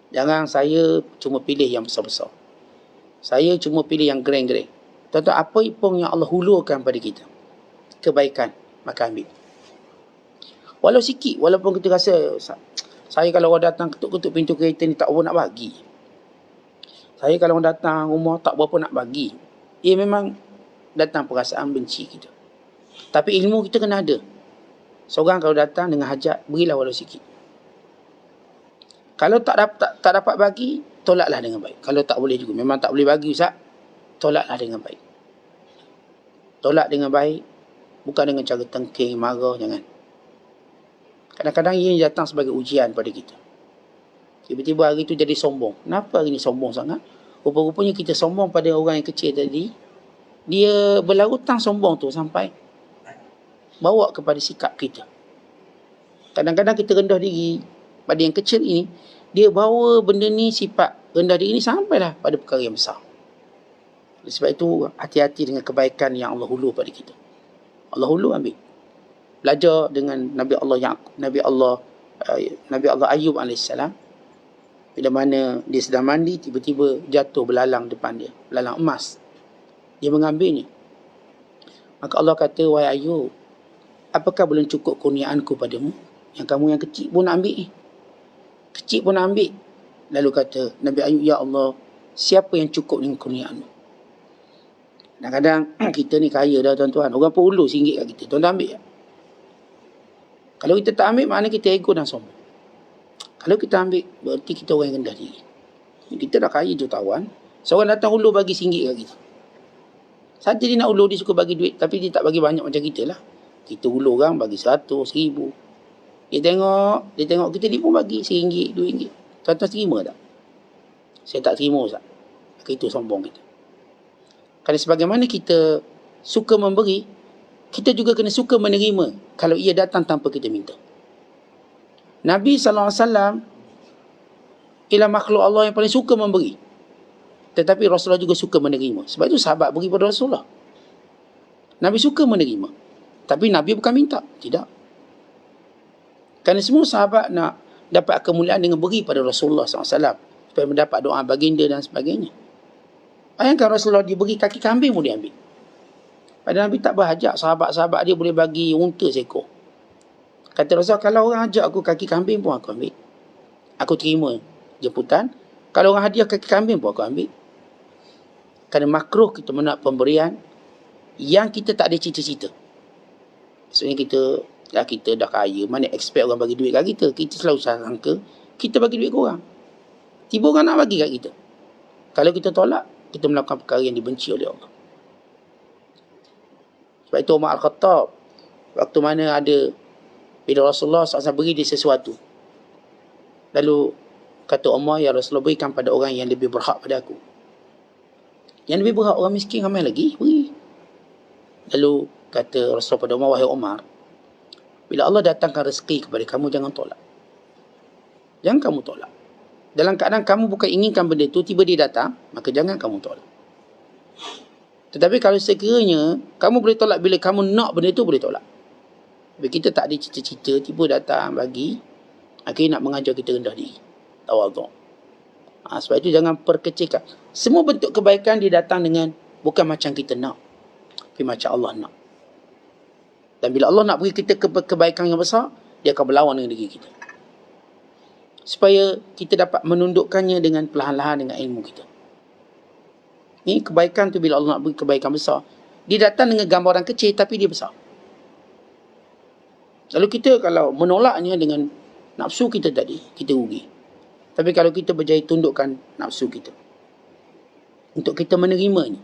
Jangan saya cuma pilih yang besar-besar. Saya cuma pilih yang grand-grand. Tuan-tuan, apa pun yang Allah hulurkan pada kita, kebaikan, maka ambil. Walau sikit, walaupun kita rasa, saya kalau orang datang ketuk-ketuk pintu kereta ni tak apa nak bagi. Saya kalau datang rumah tak berapa nak bagi. Ia memang datang perasaan benci kita. Tapi ilmu kita kena ada. Seorang kalau datang dengan hajat, berilah walau sikit. Kalau tak dapat bagi, tolaklah dengan baik. Kalau tak boleh juga, memang tak boleh bagi Ustaz, tolaklah dengan baik. Tolak dengan baik, bukan dengan cara tengking, marah, jangan. Kadang-kadang ia datang sebagai ujian pada kita. Tiba-tiba hari itu jadi sombong. Kenapa hari ini sombong sangat? Rupa-rupanya kita sombong pada orang yang kecil tadi. Dia berlarutang sombong tu sampai bawa kepada sikap kita. Kadang-kadang kita rendah diri pada yang kecil ini. Dia bawa benda ni, sifat rendah diri ini sampailah pada perkara yang besar. Sebab itu hati-hati dengan kebaikan yang Allah hulur pada kita. Allah hulur ambil. Belajar dengan Nabi Allah Ayub AS. Bila mana dia sedang mandi, tiba-tiba jatuh belalang depan dia. Belalang emas. Dia mengambilnya. Maka Allah kata, wahai Ayub, apakah belum cukup kurniaanku padamu? Yang kamu yang kecil pun nak ambil ni. Kecil pun nak ambil. Lalu kata Nabi Ayub, ya Allah, siapa yang cukup dengan kurniaanmu? Kadang-kadang kita ni kaya dah tuan-tuan. Orang pun ulur RM1 kat kita. Tuan-tuan ambil tak? Kalau kita tak ambil, maknanya kita ego dan sombong. Kalau kita ambil, berarti kita orang yang rendah diri. Kita dah kaya jutawan. Seorang datang ulur bagi RM1 kat kita. Saja dia nak ulur, dia suka bagi duit. Tapi dia tak bagi banyak macam kita lah. Kita ulur orang bagi 100, 1000. Dia tengok kita, dia pun bagi RM1, RM2. Tuan-tuan terima tak? Saya tak terima Ustaz. Maka itu sombong kita. Kerana sebagaimana kita suka memberi, kita juga kena suka menerima kalau ia datang tanpa kita minta. Nabi SAW ialah makhluk Allah yang paling suka memberi. Tetapi Rasulullah juga suka menerima. Sebab itu sahabat beri pada Rasulullah. Nabi suka menerima. Tapi Nabi bukan minta. Tidak. Kerana semua sahabat nak dapat kemuliaan dengan beri pada Rasulullah SAW. Supaya mendapat doa baginda dan sebagainya. Bayangkan Rasulullah diberi kaki kambing pun dia ambil. Padahal Nabi tak berhajat sahabat-sahabat dia boleh bagi unta seekor. Kata Rasulullah, kalau orang ajak aku kaki kambing pun aku ambil. Aku terima jemputan. Kalau orang hadiah kaki kambing pun aku ambil. Kerana makruh kita menolak pemberian yang kita tak ada cita-cita. Maksudnya kita dah kaya, mana expect orang bagi duit kat kita. Kita selalu sangka kita bagi duit ke orang. Tiba orang nak bagi kat kita. Kalau kita tolak, kita melakukan perkara yang dibenci oleh Allah. Sebab itu Umar Al-Khattab, waktu mana ada, bila Rasulullah SAW beri dia sesuatu, lalu kata Umar, ya Rasulullah, berikan pada orang yang lebih berhak pada aku. Yang lebih berhak orang miskin ramai lagi, beri. Lalu kata Rasulullah pada Umar, wahai Umar, bila Allah datangkan rezeki kepada kamu, jangan tolak. Jangan kamu tolak. Dalam keadaan kamu bukan inginkan benda itu, tiba dia datang, maka jangan kamu tolak. Tetapi kalau sekiranya kamu boleh tolak bila kamu nak benda itu, boleh tolak. Bila kita tak ada cita-cita, tiba datang bagi, akhirnya nak mengajar kita rendah diri. Tawadhu'. Sebab itu jangan perkecilkan. Semua bentuk kebaikan dia datang dengan bukan macam kita nak, tapi macam Allah nak. Dan bila Allah nak beri kita kebaikan yang besar, dia akan berlawan dengan diri kita. Supaya kita dapat menundukkannya dengan perlahan-lahan dengan ilmu kita. Ini kebaikan tu bila Allah nak beri kebaikan besar, dia datang dengan gambaran kecil tapi dia besar. Lalu kita kalau menolaknya dengan nafsu kita tadi, kita rugi. Tapi kalau kita berjaya tundukkan nafsu kita untuk kita menerimanya,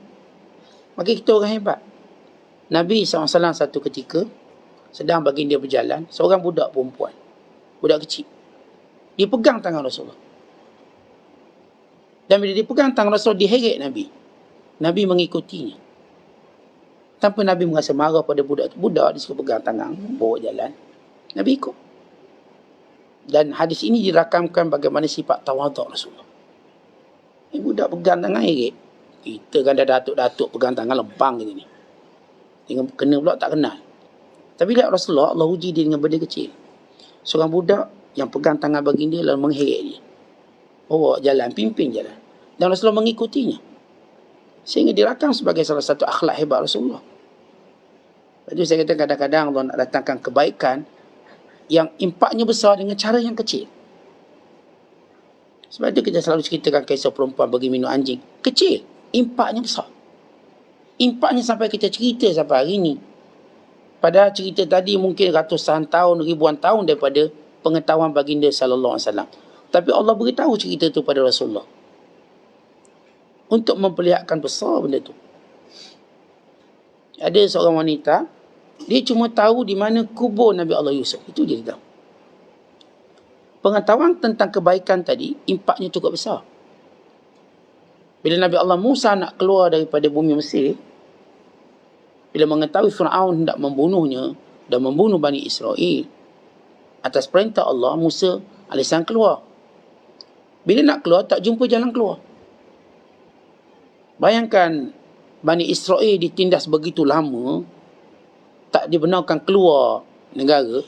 maka kita orang hebat. Nabi SAW satu ketika sedang baginda berjalan, seorang budak perempuan, budak kecil, dia pegang tangan Rasulullah. Dan bila dia pegang tangan Rasulullah, dia heret Nabi. Nabi mengikutinya. Tanpa Nabi merasa marah pada budak itu. Budak dia suka pegang tangan, bawa jalan. Nabi ikut. Dan hadis ini dirakamkan bagaimana sifat tawaduk Rasulullah. Ini budak pegang tangan heret. Kita kan dah datuk-datuk pegang tangan lempang gitu ni. Dengan kena pula tak kenal. Tapi lihat Rasulullah, Allah uji dia dengan benda kecil. Seorang budak yang pegang tangan baginda lalu mengheret dia. Bawa jalan, pimpin jalan. Dan Rasulullah mengikutinya. Sehingga dirakam sebagai salah satu akhlak hebat Rasulullah. Lepas tu saya kata kadang-kadang Allah nak datangkan kebaikan yang impaknya besar dengan cara yang kecil. Sebab itu kita selalu ceritakan kisah perempuan bagi minum anjing. Kecil, impaknya besar. Impaknya sampai kita cerita sampai hari ini. Padahal cerita tadi mungkin ratusan tahun, ribuan tahun daripada pengetahuan baginda sallallahu alaihi wasallam. Tapi Allah beritahu cerita itu pada Rasulullah untuk memperlihatkan besar benda itu. Ada seorang wanita, dia cuma tahu di mana kubur Nabi Allah Yusuf. Itu dia tahu. Pengetahuan tentang kebaikan tadi, impaknya cukup besar. Bila Nabi Allah Musa nak keluar daripada bumi Mesir, bila mengetahui Fir'aun hendak membunuhnya dan membunuh Bani Israel, atas perintah Allah, Musa AS keluar. Bila nak keluar, tak jumpa jalan keluar. Bayangkan Bani Israel ditindas begitu lama, tak dibenarkan keluar negara,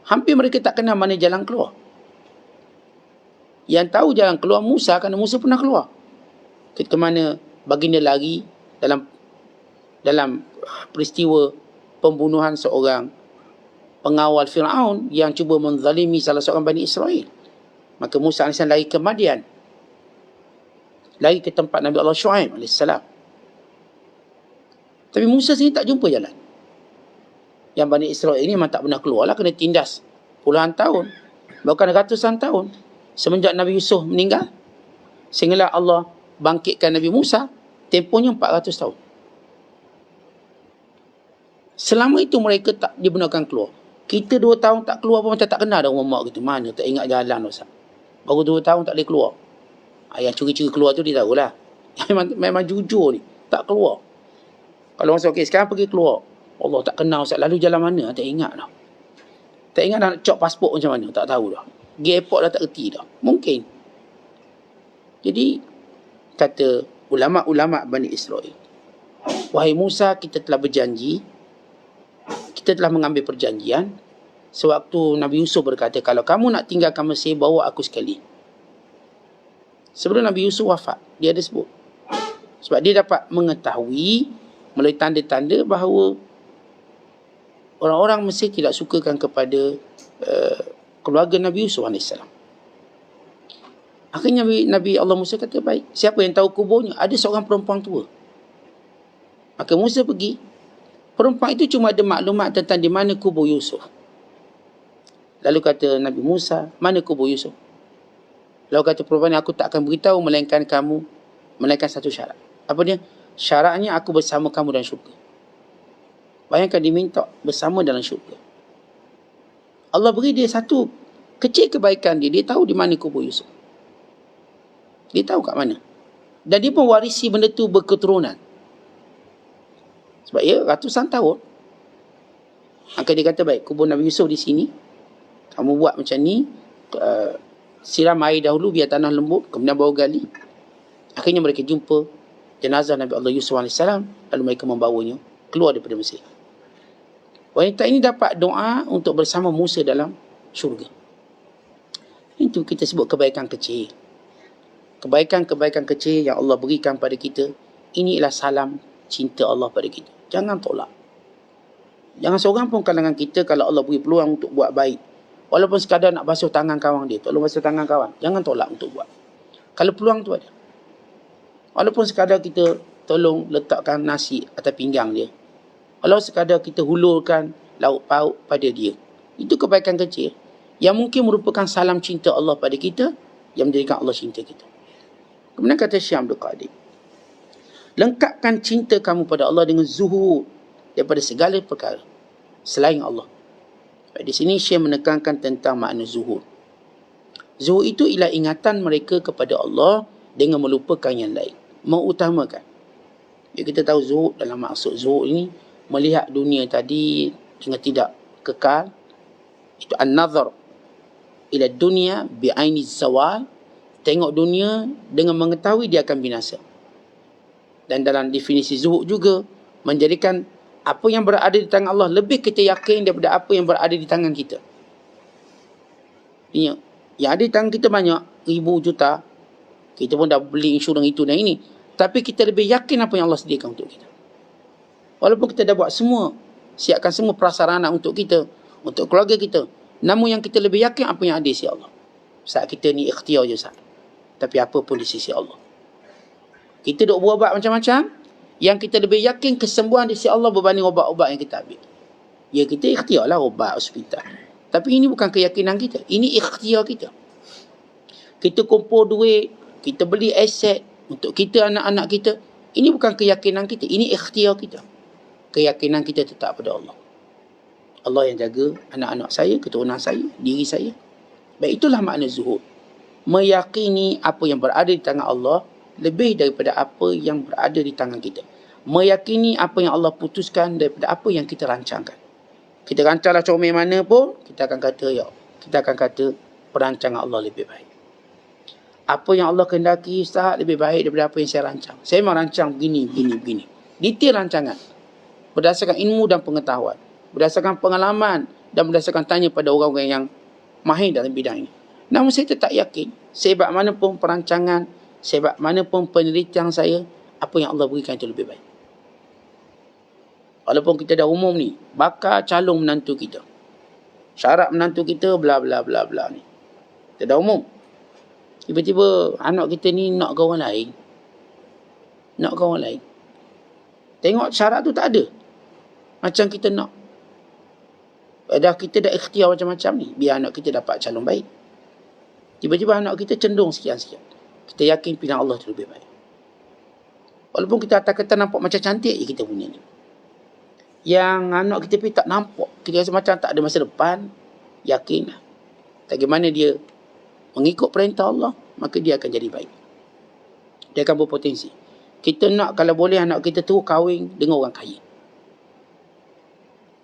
hampir mereka tak kenal mana jalan keluar. Yang tahu jalan keluar Musa, kerana Musa pernah keluar. Ketika mana baginda lari dalam peristiwa pembunuhan seorang pengawal Fir'aun yang cuba menzalimi salah seorang Bani Israel. Maka Musa AS lari ke Madian. Lari ke tempat Nabi Allah Shu'aib AS. Tapi Musa sini tak jumpa jalan. Yang Bani Israel ini memang tak pernah keluar lah, kena tindas puluhan tahun, bahkan ratusan tahun semenjak Nabi Yusuf meninggal, sehinggalah Allah bangkitkan Nabi Musa, tempohnya 400 tahun. Selama itu mereka tak dibenarkan keluar. Kita 2 tahun tak keluar pun macam tak kenal dah rumah mak gitu. Mana tak ingat jalan Ustaz. Baru 2 tahun tak boleh keluar. Yang curi-curi keluar tu dia tahulah. Memang jujur ni, tak keluar. Kalau orang okey sekarang pergi keluar, Allah tak kenal Ustaz, lalu jalan mana tak ingat dah. Tak ingat nak cop pasport macam mana, tak tahu dah. Pergi airport dah tak erti dah. Mungkin. Jadi kata ulama-ulama Bani Israel, wahai Musa, kita telah berjanji, kita telah mengambil perjanjian. Sewaktu Nabi Yusuf berkata, kalau kamu nak tinggalkan Mesir, bawa aku sekali. Sebelum Nabi Yusuf wafat, dia ada sebut. Sebab dia dapat mengetahui melalui tanda-tanda bahawa orang-orang Mesir tidak sukakan kepada keluarga Nabi Yusuf AS. Akhirnya Nabi Allah Musa kata, baik, siapa yang tahu kuburnya? Ada seorang perempuan tua. Maka Musa pergi. Perempuan itu cuma ada maklumat tentang di mana kubur Yusuf. Lalu kata Nabi Musa, mana kubur Yusuf? Lalu kata perempuan, aku tak akan beritahu melainkan satu syarat. Apa dia? Syaratnya aku bersama kamu dalam syurga. Bayangkan diminta bersama dalam syurga. Allah beri dia satu kecil kebaikan dia. Dia tahu di mana kubur Yusuf. Dia tahu kat mana. Dan dia pun warisi benda tu berketurunan. Sebab ya ratusan tahun. Maka dia kata, baik, kubur Nabi Yusuf di sini. Kamu buat macam ni. Siram air dahulu biar tanah lembut. Kemudian bawa gali. Akhirnya mereka jumpa jenazah Nabi Allah Yusuf AS. Lalu mereka membawanya keluar daripada Mesir. Wanita ini dapat doa untuk bersama Musa dalam syurga. Itu kita sebut kebaikan kecil. Kebaikan-kebaikan kecil yang Allah berikan pada kita, inilah salam cinta Allah pada kita. Jangan tolak. Jangan seorang pun kalangan kita kalau Allah beri peluang untuk buat baik, walaupun sekadar nak basuh tangan kawan dia, tolong basuh tangan kawan, jangan tolak untuk buat. Kalau peluang tu ada. Walaupun sekadar kita tolong letakkan nasi atas pinggang dia, walau sekadar kita hulurkan lauk pauk pada dia, itu kebaikan kecil. yang mungkin merupakan salam cinta Allah pada kita, yang menjadikan Allah cinta kita. Kemudian kata Syekh Abdul Qadir, lengkapkan cinta kamu pada Allah dengan zuhud daripada segala perkara selain Allah. Di sini Syekh menekankan tentang makna zuhud. Zuhud itu ialah ingatan mereka kepada Allah dengan melupakan yang lain, mengutamakan. Ya, kita tahu zuhud, dalam maksud zuhud ini melihat dunia tadi dengan tidak kekal. Itu an-nazar ila dunia bi'aini zawal, tengok dunia dengan mengetahui dia akan binasa. Dan dalam definisi zuhud juga menjadikan apa yang berada di tangan Allah lebih kita yakin daripada apa yang berada di tangan kita. Yang ada di tangan kita banyak, ribu juta, kita pun dah beli insurans itu dan ini, tapi kita lebih yakin apa yang Allah sediakan untuk kita. Walaupun kita dah buat semua, siapkan semua prasarana untuk kita, untuk keluarga kita, namun yang kita lebih yakin apa yang ada di sisi Allah. Saat kita ni ikhtiar je Ustaz, tapi apa pun di sisi Allah. Kita duk berubat macam-macam, yang kita lebih yakin kesembuhan di sisi Allah berbanding ubat-ubat yang kita ambil. Ya, kita ikhtiar lah ubat hospital, tapi ini bukan keyakinan kita, ini ikhtiar kita. Kita kumpul duit, kita beli aset untuk kita, anak-anak kita, ini bukan keyakinan kita, ini ikhtiar kita. Keyakinan kita tetap pada Allah. Allah yang jaga anak-anak saya, keturunan saya, diri saya. Baik, itulah makna zuhud. Meyakini apa yang berada di tangan Allah lebih daripada apa yang berada di tangan kita. Meyakini apa yang Allah putuskan daripada apa yang kita rancangkan. Kita rancanglah comel mana pun, kita akan kata, ya, kita akan kata perancangan Allah lebih baik. Apa yang Allah kehendaki, Ustaz, lebih baik daripada apa yang saya rancang. Saya memang rancang begini. Detail rancangan. Berdasarkan ilmu dan pengetahuan, berdasarkan pengalaman dan berdasarkan tanya pada orang-orang yang mahir dalam bidang ini. Namun saya tetap yakin, sehebat mana pun perancangan, sehebat mana pun penelitian saya, apa yang Allah berikan itu lebih baik. Walaupun kita dah umum ni, bakal calon menantu kita, syarat menantu kita, bla bla bla bla ni, kita dah umum. Tiba-tiba anak kita ni nak kawan lain. Tengok syarat tu tak ada macam kita nak. Dah kita dah ikhtiar macam-macam ni, biar anak kita dapat calon baik. Tiba-tiba anak kita cenderung sekian-sekian. Kita yakin pilihan Allah tu lebih baik. Walaupun kita atas kata nampak macam cantik je kita punya ni, yang anak kita pergi tak nampak, kita rasa macam tak ada masa depan, yakinlah, bagaimana dia mengikut perintah Allah, maka dia akan jadi baik. Dia akan berpotensi. Kita nak kalau boleh anak kita tu kahwin dengan orang kaya,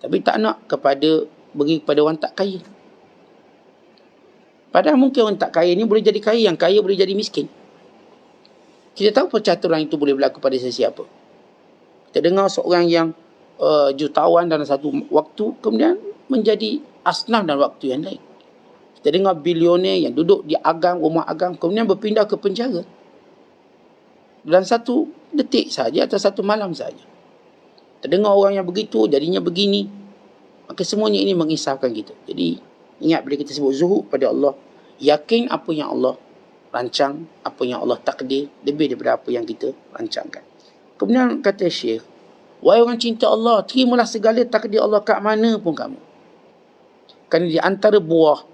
tapi tak nak bagi kepada orang tak kaya. Padahal mungkin orang tak kaya ni boleh jadi kaya, yang kaya boleh jadi miskin. Kita tahu percaturan itu boleh berlaku pada sesiapa. Kita dengar seorang yang jutawan dalam satu waktu, kemudian menjadi asnaf dalam waktu yang lain. Kita dengar bilioner yang duduk di agang, rumah agang, kemudian berpindah ke penjara dalam satu detik saja atau satu malam saja. Kita dengar orang yang begitu, jadinya begini. Maka semuanya ini mengisahkan kita. Jadi ingat bila kita sebut zuhud pada Allah, yakin apa yang Allah rancang, apa yang Allah takdir lebih daripada apa yang kita rancangkan. Kemudian kata Syekh, wahai orang cinta Allah, terimalah segala takdir Allah kat mana pun kamu. Kerana di antara buah,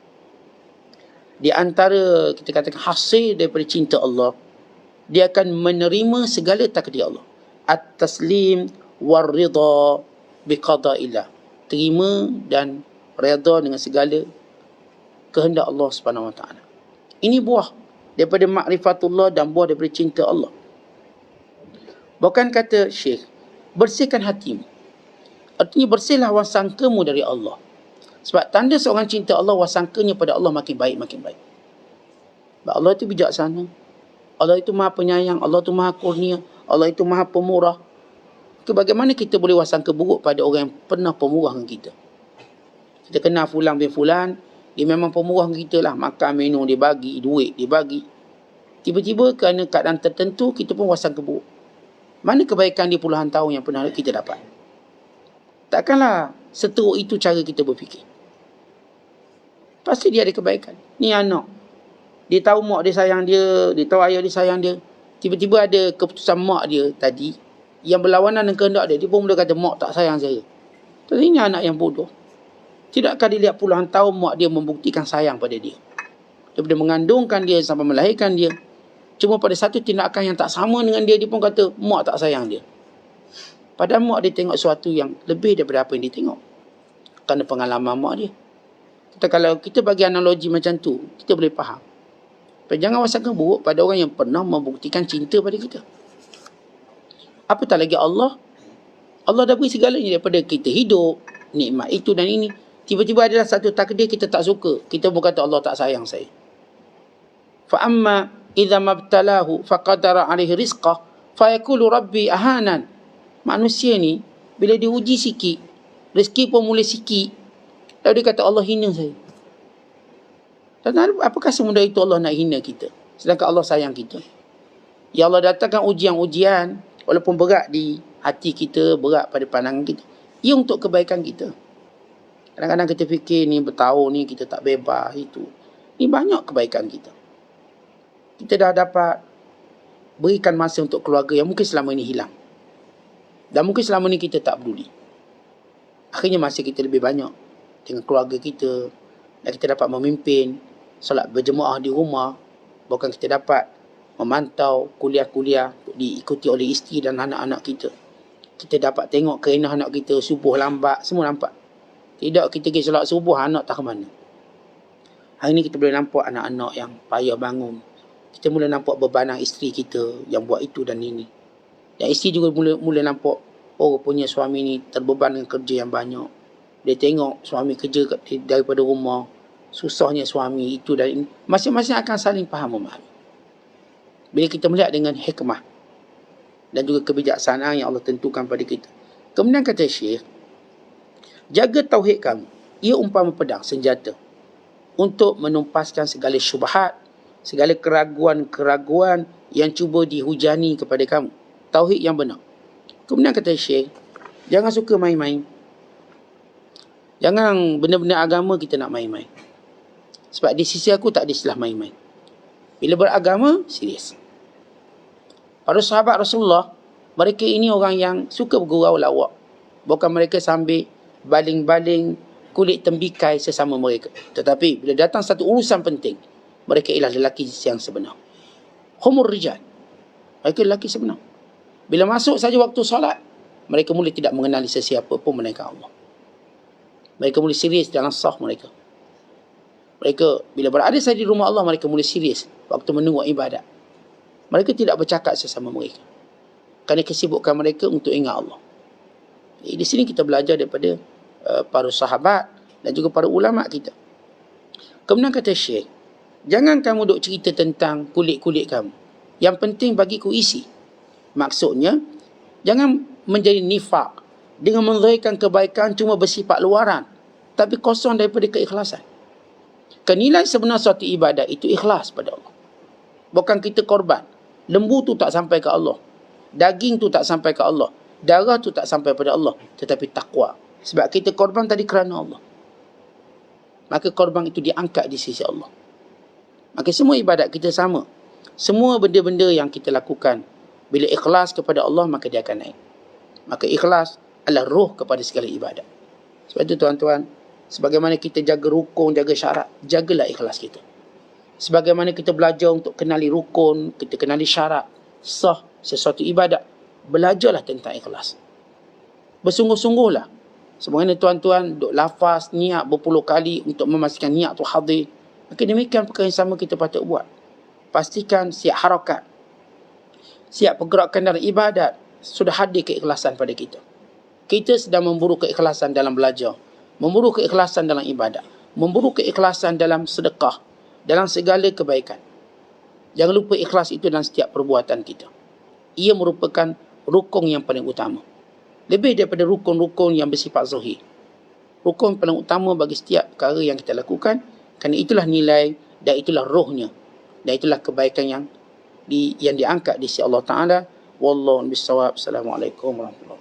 di antara kita katakan hasil daripada cinta Allah, dia akan menerima segala takdir Allah. At-taslim war-ridha biqada'illah. Terima dan redha dengan segala kehendak Allah Subhanahu Wa Taala. Ini buah daripada makrifatullah dan buah daripada cinta Allah. Bahkan kata Syekh, bersihkan hatimu. Artinya bersihlah wasangkamu dari Allah. Sebab tanda seorang cinta Allah, wasangkanya pada Allah makin baik. Sebab Allah itu bijaksana, Allah itu maha penyayang, Allah itu maha kurnia, Allah itu maha pemurah. Bagaimana kita boleh wasangka buruk pada orang yang pernah pemurah dengan kita? Kita kenal fulan bin fulan, dia memang pemurah dengan kita lah, makan minum dia bagi, duit dia bagi. Tiba-tiba kerana keadaan tertentu kita pun wasangka buruk. Mana kebaikan dia puluhan tahun yang pernah kita dapat? Takkanlah seteruk itu cara kita berfikir. Pasti dia ada kebaikan. Ni anak, dia tahu mak dia sayang dia, dia tahu ayah dia sayang dia. Tiba-tiba ada keputusan mak dia tadi yang berlawanan dengan kehendak dia, dia pun mula kata mak tak sayang saya. Tapi ini anak yang bodoh. Tidakkah dilihat puluhan tahun mak dia membuktikan sayang pada dia, daripada mengandungkan dia sampai melahirkan dia. Cuma pada satu tindakan yang tak sama dengan dia, dia pun kata mak tak sayang dia. Padahal mak dia tengok sesuatu yang lebih daripada apa yang dia tengok, kerana pengalaman mak dia. Kalau kita bagi analogi macam tu, kita boleh faham. Jangan wasangkan buruk pada orang yang pernah membuktikan cinta pada kita. Apatah lagi Allah. Allah dah beri segalanya daripada kita hidup, nikmat itu dan ini. Tiba-tiba adalah satu takdir kita tak suka. Kita pun kata Allah tak sayang saya. Fa amma idza mabtalahu faqadara alaihi rizqah fayaqulu rabbi ahanan. Manusia ni bila diuji sikit, rezeki pun mula sikit, lalu dia kata Allah hina saya. Dan apakah semudah itu Allah nak hina kita, sedangkan Allah sayang kita? Ya Allah datangkan ujian-ujian, walaupun berat di hati kita, berat pada pandangan kita, ia untuk kebaikan kita. Kadang-kadang kita fikir ni bertahun ni kita tak bebas, itu ni banyak kebaikan kita. Kita dah dapat berikan masa untuk keluarga yang mungkin selama ini hilang, dan mungkin selama ni kita tak peduli. Akhirnya masa kita lebih banyak dengan keluarga kita, dan kita dapat memimpin solat berjemaah di rumah. Bahkan kita dapat memantau kuliah-kuliah diikuti oleh isteri dan anak-anak kita. Kita dapat tengok kerenah anak kita, subuh lambat, semua nampak. Tidak kita pergi solat subuh, anak tak ke mana. Hari ni kita boleh nampak anak-anak yang payah bangun. Kita mula nampak bebanan isteri kita yang buat itu dan ini. Dan isteri juga mula nampak, oh punya suami ni terbeban dengan kerja yang banyak. Dia tengok suami kerja daripada rumah, susahnya suami itu dan ini. Masing-masing akan saling faham memahami. Bila kita melihat dengan hikmah dan juga kebijaksanaan yang Allah tentukan pada kita. Kemudian kata Syekh, jaga tauhid kamu. Ia umpama pedang, senjata, untuk menumpaskan segala syubhat, segala keraguan-keraguan yang cuba dihujani kepada kamu. Tauhid yang benar. Kemudian kata Syekh, jangan suka main-main. Jangan benda-benda agama kita nak main-main. Sebab di sisi aku tak ada istilah main-main. Bila beragama, serius. Para sahabat Rasulullah, mereka ini orang yang suka bergurau lawak. Bukan mereka sambil baling-baling kulit tembikai sesama mereka. Tetapi bila datang satu urusan penting, mereka ialah lelaki yang sebenar. Humur rijal. Mereka lelaki sebenar. Bila masuk saja waktu solat, mereka mula tidak mengenali sesiapa pun melainkan Allah. Mereka mula serius dalam sah mereka. Mereka bila berada saja di rumah Allah, mereka mula serius waktu menunggu ibadat. Mereka tidak bercakap sesama mereka, kerana kesibukan mereka untuk ingat Allah. Jadi, di sini kita belajar daripada para sahabat dan juga para ulama kita. Kemudian kata Syekh, jangan kamu duk cerita tentang kulit-kulit kamu. Yang penting bagiku isi. Maksudnya, jangan menjadi nifak dengan menzahirkan kebaikan cuma bersifat luaran, tapi kosong daripada keikhlasan. Nilai sebenar suatu ibadat itu ikhlas pada Allah. Bukan kita korban. Lembu tu tak sampai ke Allah, daging tu tak sampai ke Allah, darah tu tak sampai pada Allah, tetapi takwa. Sebab kita korban tadi kerana Allah, maka korban itu diangkat di sisi Allah. Maka semua ibadat kita sama. Semua benda-benda yang kita lakukan, bila ikhlas kepada Allah, maka dia akan naik. Maka ikhlas adalah roh kepada segala ibadat. Sebab itu tuan-tuan, sebagaimana kita jaga rukun, jaga syarat, jagalah ikhlas kita. Sebagaimana kita belajar untuk kenali rukun, kita kenali syarat sah sesuatu ibadat, belajarlah tentang ikhlas. Bersungguh-sungguhlah. Sebagaimana tuan-tuan duk lafaz niat berpuluh kali untuk memastikan niat tu hadir, maka demikian perkara yang sama kita patut buat. Pastikan siap harakat, siap pergerakan dalam ibadat, sudah hadir keikhlasan pada kita. Kita sedang memburu keikhlasan dalam belajar, memburu keikhlasan dalam ibadat, memburu keikhlasan dalam sedekah, dalam segala kebaikan. Jangan lupa ikhlas itu dalam setiap perbuatan kita. Ia merupakan rukun yang paling utama, lebih daripada rukun-rukun yang bersifat zahir. Rukun paling utama bagi setiap perkara yang kita lakukan, kerana itulah nilai dan itulah rohnya, dan itulah kebaikan yang diangkat di sisi Allah Ta'ala. Wallahu a'lam bissawab. Assalamualaikum warahmatullahi wabarakatuh.